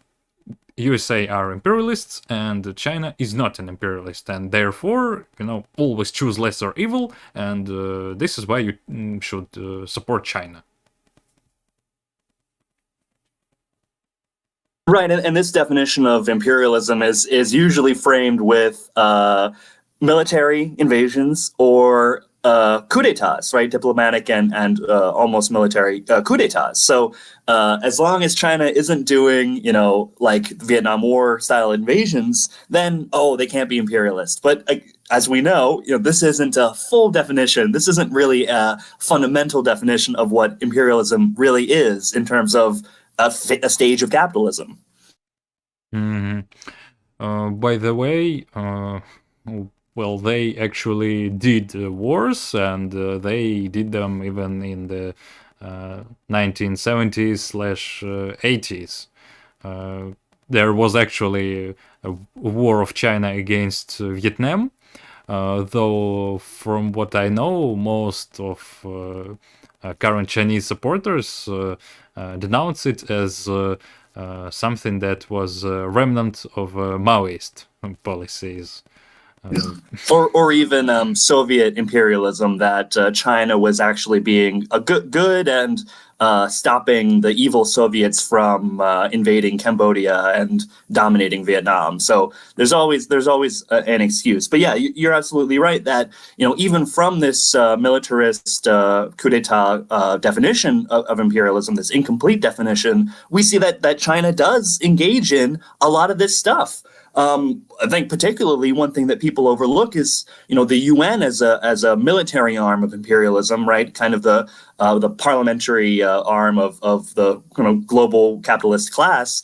USA are imperialists and China is not an imperialist, and therefore, always choose lesser evil, and this is why you should support China. Right, and this definition of imperialism is usually framed with military invasions or coup d'états, right? Diplomatic and almost military coup d'états. So as long as China isn't doing, like Vietnam War style invasions, then they can't be imperialist. But as we know, this isn't a full definition. This isn't really a fundamental definition of what imperialism really is in terms of a stage of capitalism. Mhm. By the way, well, they actually did wars, and they did them even in the 1970s/80s. There was actually a war of China against Vietnam, though from what I know, most of current Chinese supporters denounce it as something that was a remnant of Maoist policies. Or even Soviet imperialism, that China was actually being a good and stopping the evil Soviets from invading Cambodia and dominating Vietnam. So there's always an excuse. But yeah, you're absolutely right that even from this militarist coup d'état definition of imperialism, this incomplete definition, we see that China does engage in a lot of this stuff. I think particularly one thing that people overlook is, the UN as a military arm of imperialism, right? Kind of the parliamentary arm of the global capitalist class,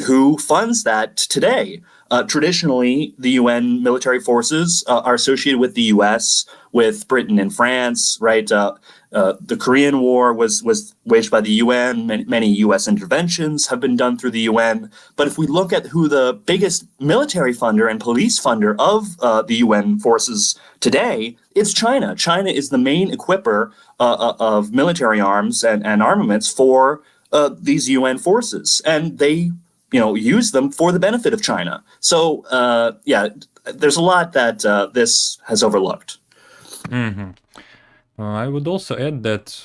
who funds that today. Traditionally, the UN military forces are associated with the U.S., with Britain and France, right? The Korean War was waged by the UN. Many U.S. interventions have been done through the UN. But if we look at who the biggest military funder and police funder of the UN forces today, it's China. China is the main equipper of military arms and armaments for these UN forces, and they use them for the benefit of China. So yeah, there's a lot that this has overlooked. Mm-hmm. I would also add that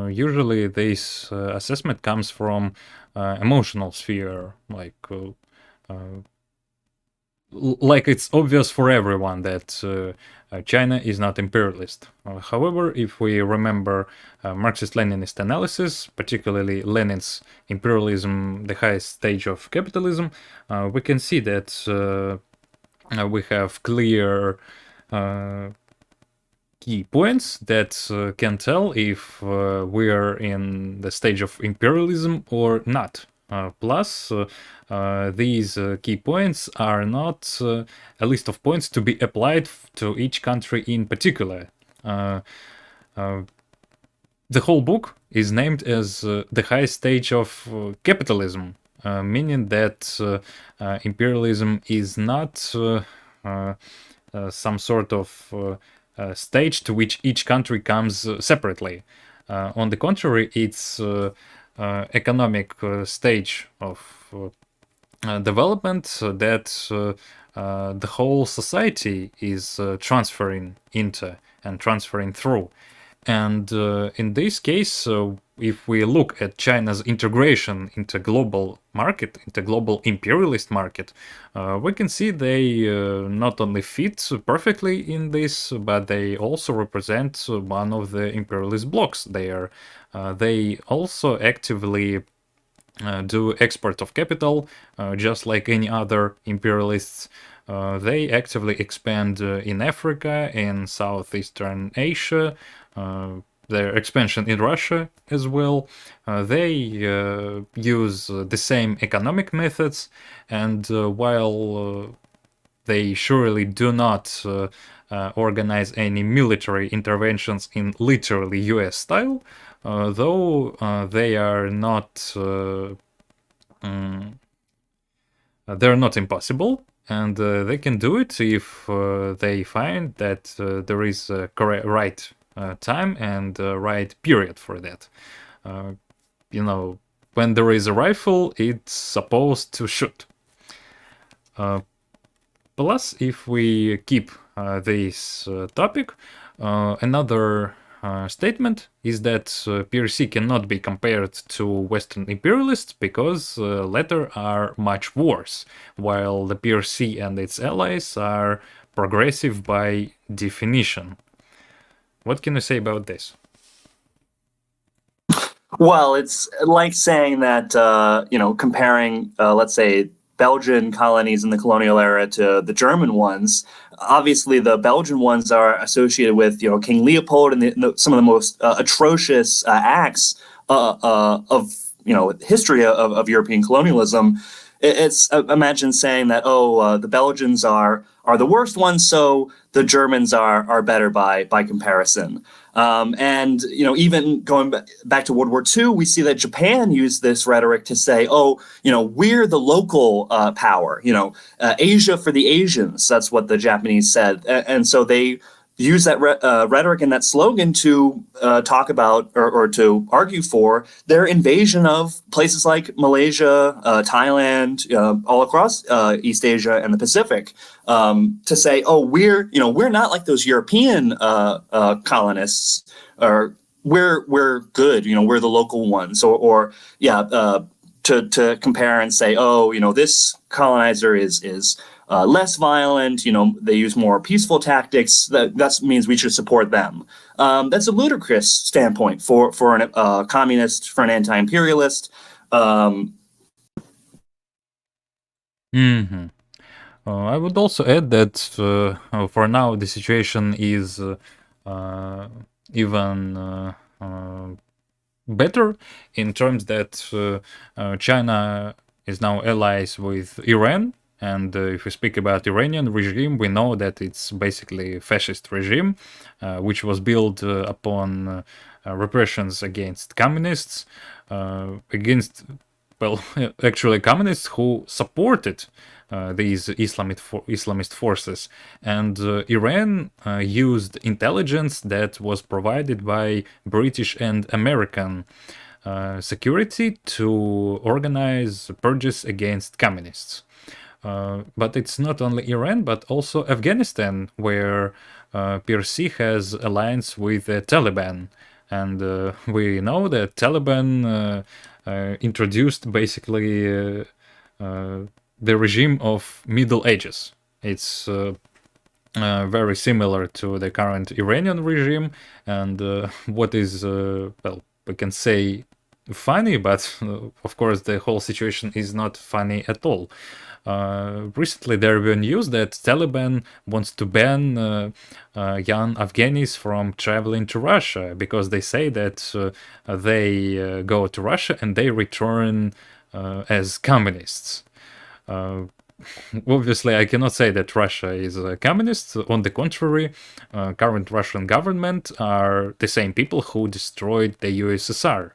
usually this assessment comes from emotional sphere, like it's obvious for everyone that China is not imperialist. However, if we remember Marxist-Leninist analysis, particularly Lenin's Imperialism, the highest stage of capitalism, we can see that we have clear key points that can tell if we are in the stage of imperialism or not. Plus, these key points are not a list of points to be applied to each country in particular. The whole book is named as the highest stage of capitalism. meaning that imperialism is not some sort of stage to which each country comes separately. On the contrary, it's economic stage of development that the whole society is transferring into and transferring through. And in this case, if we look at China's integration into global market, into global imperialist market, we can see they not only fit perfectly in this, but they also represent one of the imperialist blocks. They also actively do export of capital, just like any other imperialists. They actively expand in Africa, in Southeastern Asia, their expansion in Russia as well. They use the same economic methods, and while they surely do not organize any military interventions in literally US style, though they are not they're not impossible, and they can do it if they find that there is a right time and right period for that. You know, when there is a rifle, it's supposed to shoot. Plus, if we keep this topic, another statement is that PRC cannot be compared to Western imperialists because latter are much worse, while the PRC and its allies are progressive by definition. What can you say about this? Well, it's like saying that comparing, let's say, Belgian colonies in the colonial era to the German ones. Obviously, the Belgian ones are associated with King Leopold and some of the most atrocious acts of history of European colonialism. It's imagine saying that the Belgians are the worst ones, so the Germans are better by comparison. And even going back to World War II, we see that Japan used this rhetoric to say, we're the local power. Asia for the Asians. That's what the Japanese said, and so they use that rhetoric and that slogan to talk about or to argue for their invasion of places like Malaysia, Thailand, all across East Asia and the Pacific, to say, we're not like those European colonists, or we're good, we're the local ones, to compare and say, this colonizer is less violent, they use more peaceful tactics. That means we should support them. That's a ludicrous standpoint for a communist, for an anti-imperialist. I would also add that for now the situation is even better in terms that China is now allies with Iran. And if we speak about Iranian regime, we know that it's basically a fascist regime, which was built upon repressions against communists, actually communists who supported these Islamist forces. And Iran used intelligence that was provided by British and American security to organize purges against communists. But it's not only Iran, but also Afghanistan, where PRC has alliance with the Taliban. And we know that Taliban introduced basically the regime of Middle Ages. It's very similar to the current Iranian regime. And what is, we can say funny, but of course the whole situation is not funny at all. Recently there were news that Taliban wants to ban young Afghanis from traveling to Russia because they say that they go to Russia and they return as communists. Obviously, I cannot say that Russia is a communist. On the contrary, current Russian government are the same people who destroyed the USSR.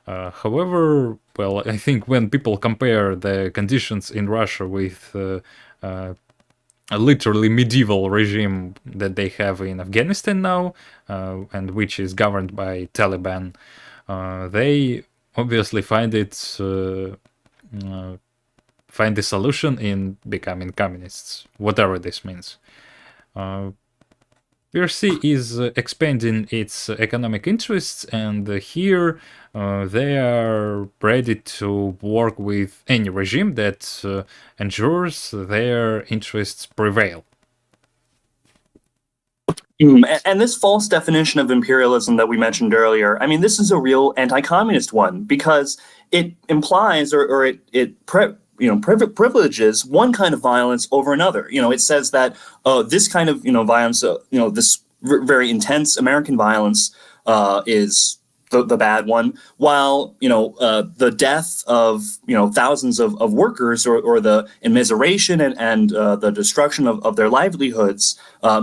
However, well, I think when people compare the conditions in Russia with a literally medieval regime that they have in Afghanistan now, and which is governed by Taliban, they obviously find find the solution in becoming communists, whatever this means. PRC is expanding its economic interests, and here they are ready to work with any regime that ensures their interests prevail. And this false definition of imperialism that we mentioned earlier, I mean, this is a real anti-communist one because it implies or it privileges one kind of violence over another. It says that this kind of violence, this very intense American violence is the bad one, while the death of thousands of workers or the immiseration and the destruction of their livelihoods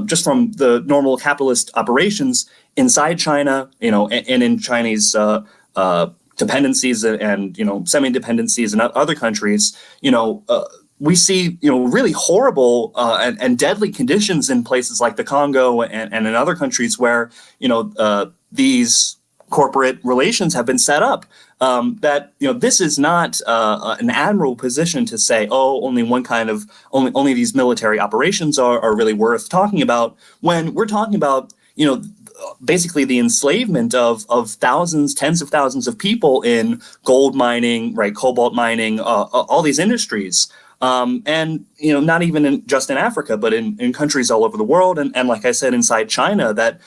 just from the normal capitalist operations inside China, and in Chinese dependencies and semi-dependencies in other countries, we see really horrible and deadly conditions in places like the Congo and in other countries where these corporate relations have been set up. That this is not an admirable position to say, oh, only these military operations are really worth talking about, when we're talking about basically the enslavement of thousands, tens of thousands of people in gold mining, right, cobalt mining, all these industries. And not even just in Africa, but in countries all over the world, and like I said, inside China, that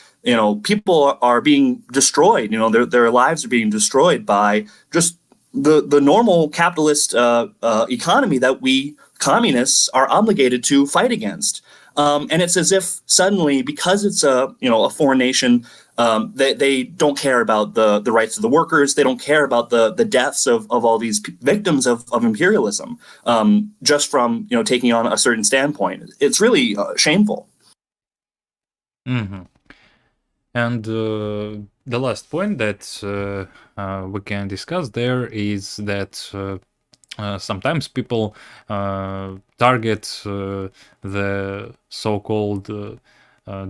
people are being destroyed. Their lives are being destroyed by just the normal capitalist economy that we communists are obligated to fight against. And it's as if suddenly, because it's a foreign nation, they don't care about the rights of the workers. They don't care about the deaths of all these victims of imperialism, just from taking on a certain standpoint. It's really shameful. Mm-hmm. And the last point that we can discuss there is that sometimes people target the so-called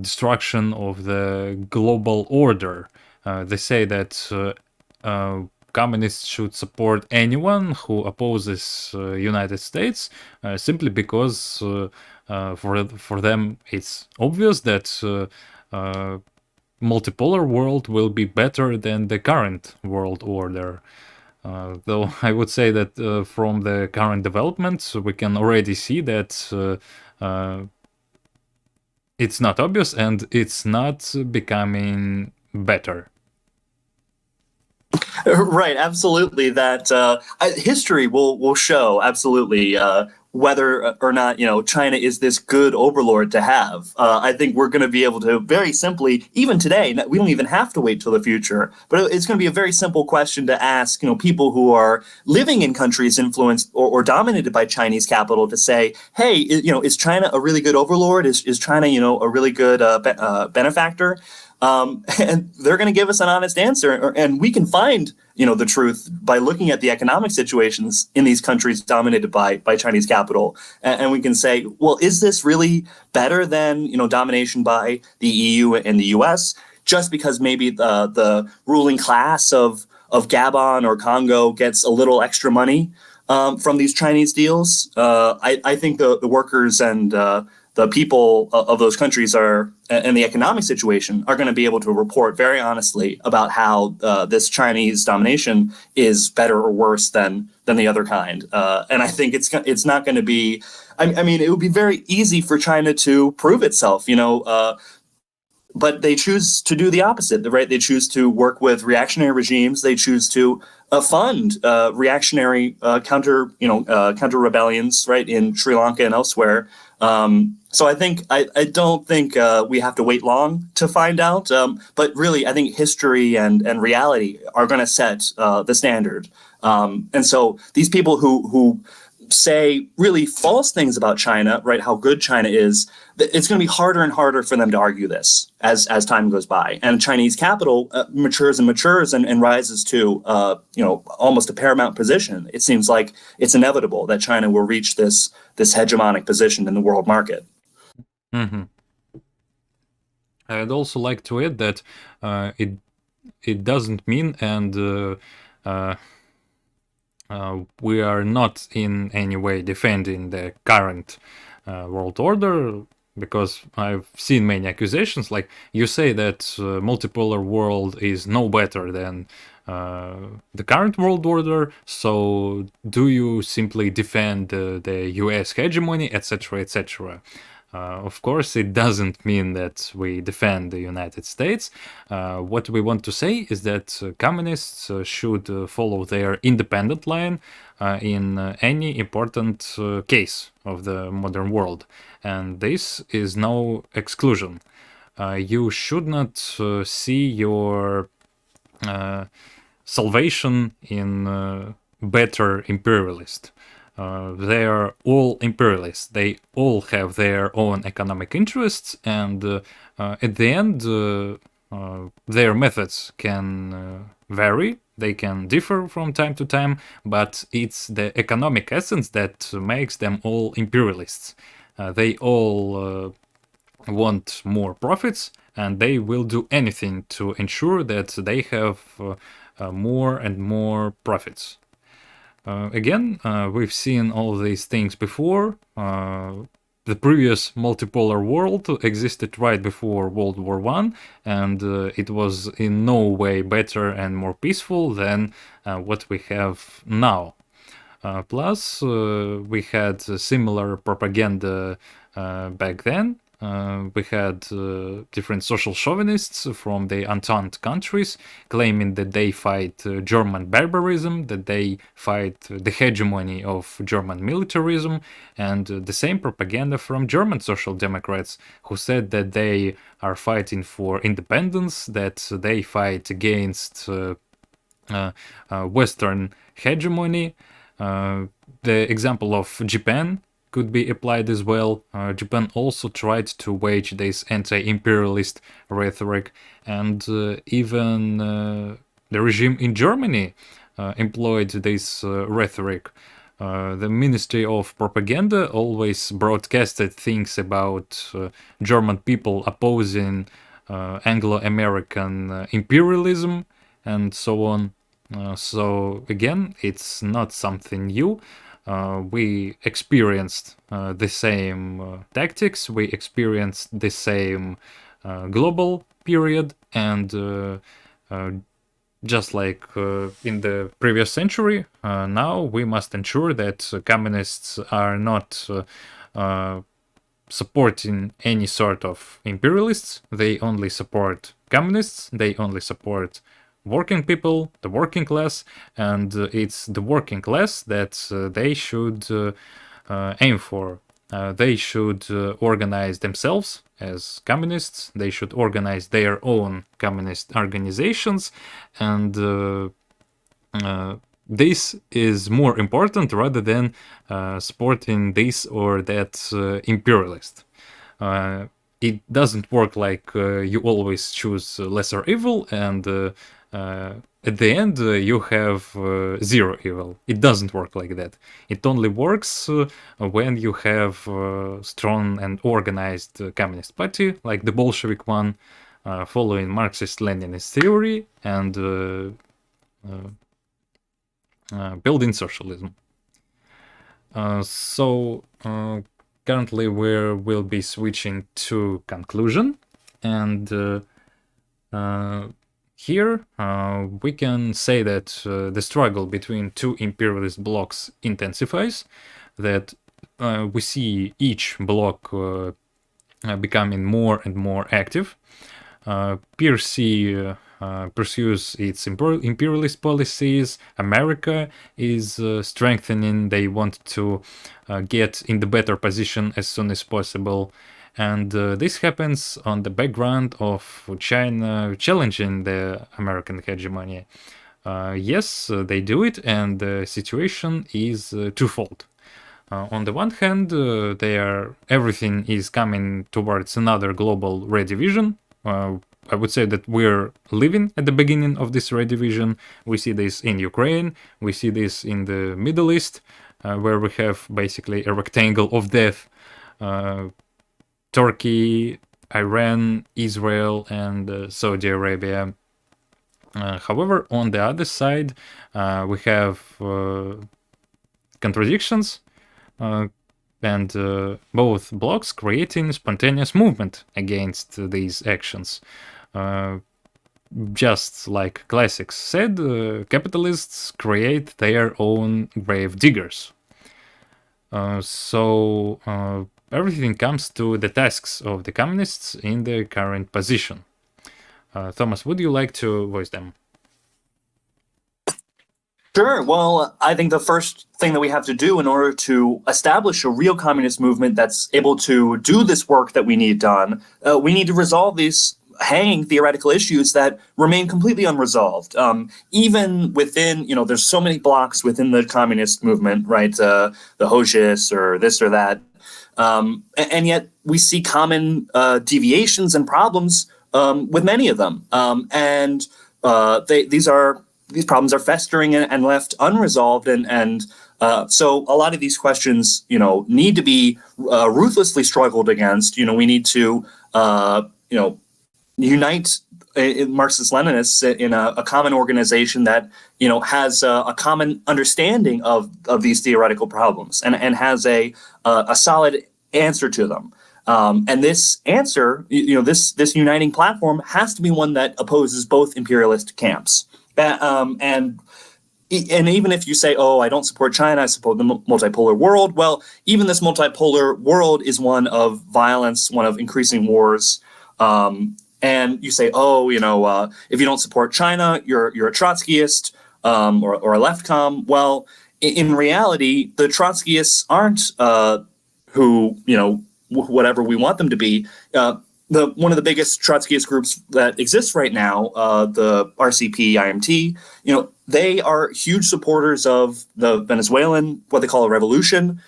destruction of the global order. They say that communists should support anyone who opposes United States simply because for them it's obvious that multipolar world will be better than the current world order. Though I would say that from the current developments, we can already see that it's not obvious and it's not becoming better. Right, absolutely. That history will show absolutely whether or not China is this good overlord to have. I think we're going to be able to very simply, even today, we don't even have to wait till the future, but it's going to be a very simple question to ask people who are living in countries influenced or dominated by Chinese capital, to say, hey, is China a really good overlord? Is China a really good benefactor? And they're going to give us an honest answer, and we can find the truth by looking at the economic situations in these countries dominated by Chinese capital, and we can say, well, is this really better than domination by the EU and the US? Just because maybe the ruling class of Gabon or Congo gets a little extra money from these Chinese deals, I think the workers and the people of those countries and the economic situation are going to be able to report very honestly about how this Chinese domination is better or worse than the other kind. And I think it's not going to be. I mean, it would be very easy for China to prove itself, but they choose to do the opposite, right? They choose to work with reactionary regimes. They choose to fund reactionary counter rebellions, right, in Sri Lanka and elsewhere. So I don't think we have to wait long to find out. But really, I think history and reality are going to set the standard. And so these people who say really false things about China, right? How good China is. It's going to be harder and harder for them to argue this as time goes by, and Chinese capital matures and matures and rises to almost a paramount position. It seems like it's inevitable that China will reach this hegemonic position in the world market. Mm-hmm. I'd also like to add that it doesn't mean, and we are not in any way defending the current world order, because I've seen many accusations. Like, you say that multipolar world is no better than the current world order, so do you simply defend the US hegemony, etc., etc.? Of course, it doesn't mean that we defend the United States. What we want to say is that communists should follow their independent line in any important case of the modern world. And this is no exclusion. You should not see your salvation in better imperialist. They are all imperialists. They all have their own economic interests, and at the end, their methods can vary. They can differ from time to time, but it's the economic essence that makes them all imperialists. They all want more profits, and they will do anything to ensure that they have more and more profits. Again, we've seen all these things before. The previous multipolar world existed right before World War I, and it was in no way better and more peaceful than what we have now. Plus, we had similar propaganda back then. We had different social chauvinists from the Entente countries claiming that they fight German barbarism, that they fight the hegemony of German militarism, and the same propaganda from German social democrats who said that they are fighting for independence, that they fight against Western hegemony. The example of Japan could be applied as well. Japan also tried to wage this anti-imperialist rhetoric, and even the regime in Germany employed this rhetoric. The Ministry of Propaganda always broadcasted things about German people opposing Anglo-American imperialism and so on. So again, it's not something new. We experienced the same tactics, we experienced the same global period, and just like in the previous century, now we must ensure that communists are not supporting any sort of imperialists. They only support communists, they only support working people, the working class, and it's the working class that they should aim for. They should organize themselves as communists, they should organize their own communist organizations, and this is more important rather than supporting this or that imperialist. It doesn't work like you always choose lesser evil, and at the end you have zero evil. It doesn't work like that. It only works when you have a strong and organized communist party, like the Bolshevik one, following Marxist-Leninist theory and building socialism. So currently we will be switching to conclusion, and here we can say that the struggle between two imperialist blocs intensifies, that we see each bloc becoming more and more active. PRC pursues its imperialist policies. America is strengthening. They want to get in the better position as soon as possible. And this happens on the background of China challenging the American hegemony. Yes, they do it, and the situation is twofold. On the one hand, everything is coming towards another global redivision. I would say that we're living at the beginning of this redivision. We see this in Ukraine, we see this in the Middle East, where we have basically a rectangle of death. Turkey, Iran, Israel, and Saudi Arabia. However, on the other side, we have contradictions, and both blocs creating spontaneous movement against these actions. Just like classics said, capitalists create their own grave diggers. So everything comes to the tasks of the communists in their current position. Thomas, would you like to voice them? Sure. Well, I think the first thing that we have to do in order to establish a real communist movement that's able to do this work that we need done, we need to resolve these hanging theoretical issues that remain completely unresolved. Even within, there's so many blocks within the communist movement, right? The Hojis or this or that. And yet we see common deviations and problems with many of them. These problems are festering and left unresolved, and so a lot of these questions, need to be ruthlessly struggled against. We need to, unite Marxist-Leninists in a common organization that has a common understanding of these theoretical problems and has a solid answer to them. And this answer, this uniting platform has to be one that opposes both imperialist camps. And even if you say, I don't support China, I support the multipolar world, well, even this multipolar world is one of violence, one of increasing wars. And you say, if you don't support China, you're a Trotskyist or a leftcom. Well, in reality, the Trotskyists aren't who, whatever we want them to be. One of the biggest Trotskyist groups that exists right now, the RCP, IMT, they are huge supporters of the Venezuelan, what they call a revolution.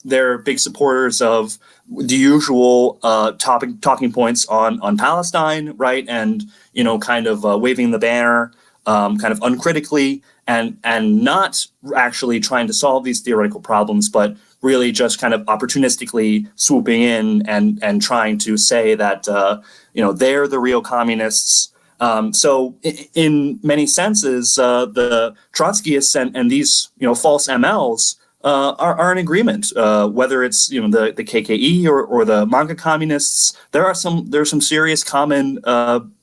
They're big supporters of the usual talking points on Palestine, right? And, kind of waving the banner kind of uncritically and not actually trying to solve these theoretical problems, but really just kind of opportunistically swooping in and trying to say that, they're the real communists. So in many senses, the Trotskyists and these, false MLs are in agreement, whether it's, the KKE or the MAGA communists. There are some serious common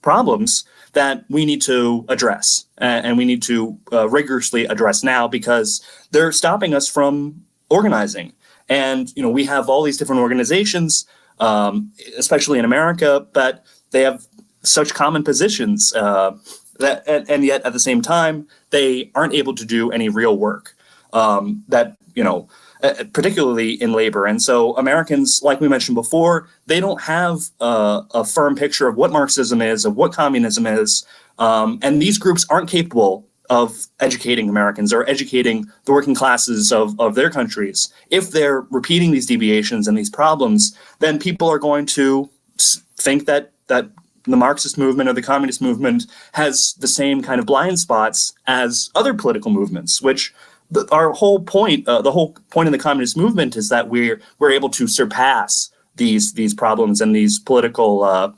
problems that we need to address, and we need to rigorously address now, because they're stopping us from organizing. And, we have all these different organizations, especially in America, but they have such common positions and yet at the same time, they aren't able to do any real work particularly in labor. And so Americans, like we mentioned before, they don't have a firm picture of what Marxism is, of what communism is. And these groups aren't capable of educating Americans or educating the working classes of their countries. If they're repeating these deviations and these problems, then people are going to think that the Marxist movement or the communist movement has the same kind of blind spots as other political movements, which our whole point, the whole point of the communist movement is that we're able to surpass these problems and these political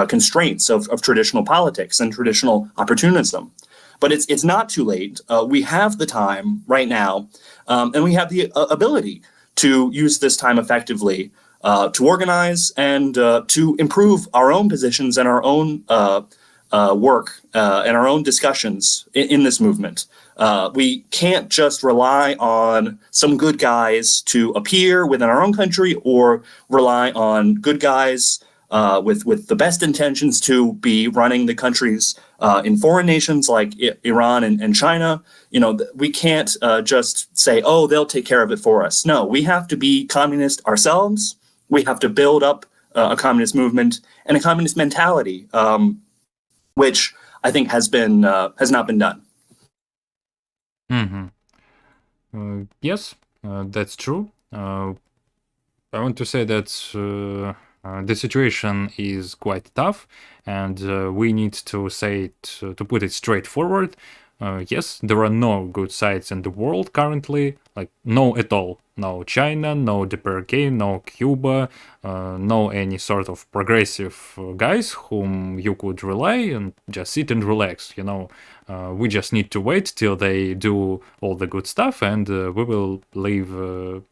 constraints of traditional politics and traditional opportunism. But it's not too late. We have the time right now, and we have the ability to use this time effectively to organize and to improve our own positions and our own work and our own discussions in this movement. We can't just rely on some good guys to appear within our own country, or rely on good guys with the best intentions to be running the countries in foreign nations like Iran and China. We can't just say, they'll take care of it for us. No, we have to be communist ourselves. We have to build up a communist movement and a communist mentality, which I think has not been done. Yes, that's true. I want to say that the situation is quite tough, and we need to say it, to put it straightforward. Yes, there are no good sides in the world currently, like no at all. No China, no DPRK, no Cuba, no any sort of progressive guys whom you could rely and just sit and relax. We just need to wait till they do all the good stuff, and we will live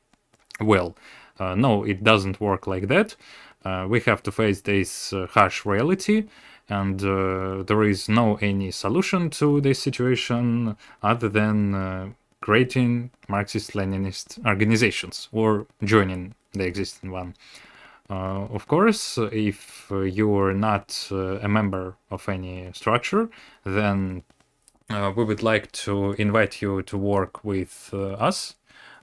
well. No, it doesn't work like that. We have to face this harsh reality, and there is no any solution to this situation other than creating Marxist-Leninist organizations or joining the existing one. Of course, if you are not a member of any structure, then we would like to invite you to work with us.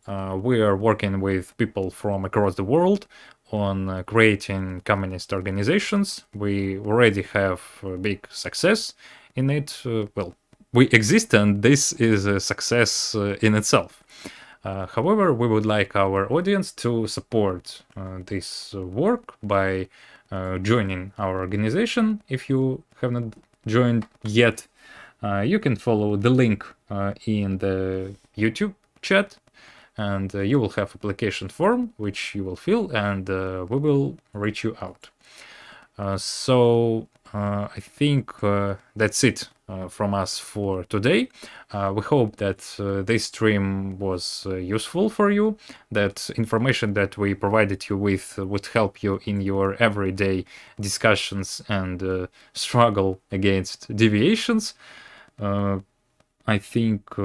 We are working with people from across the world on creating communist organizations. We already have big success in it. Well, we exist, and this is a success in itself. However, we would like our audience to support this work by joining our organization. If you have not joined yet, you can follow the link in the YouTube chat, and you will have application form which you will fill, and we will reach you out. So I think that's it from us for today. We hope that this stream was useful for you, that information that we provided you with would help you in your everyday discussions and struggle against deviations. I think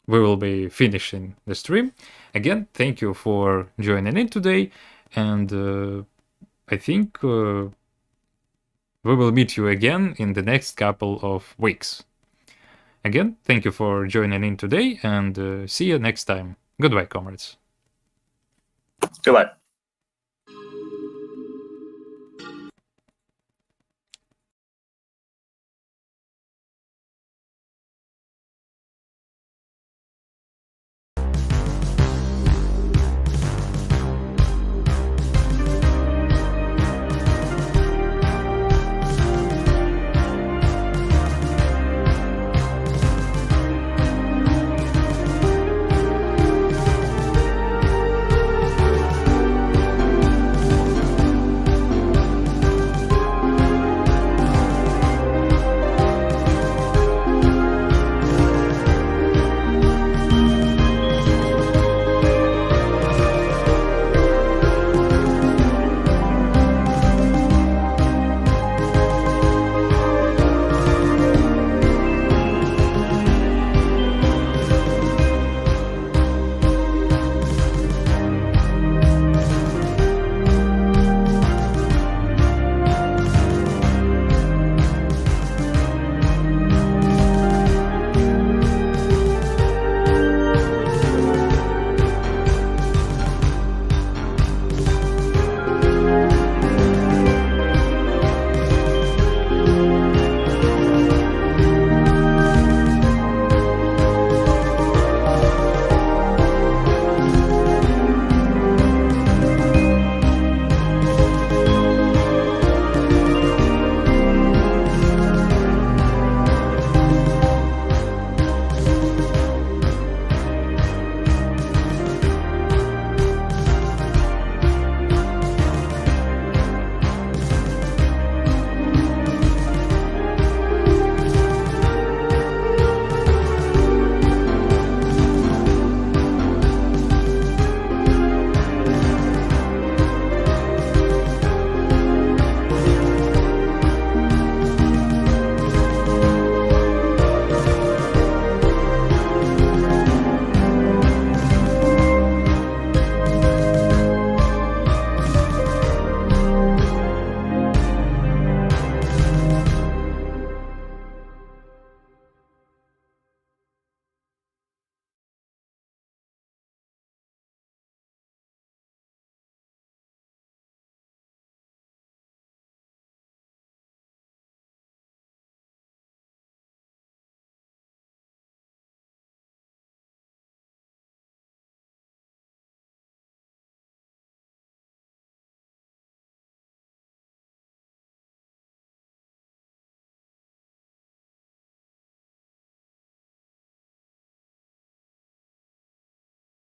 we will be finishing the stream. Again, thank you for joining in today, and I think we will meet you again in the next couple of weeks. Again, thank you for joining in today, and see you next time. Goodbye, comrades. Goodbye.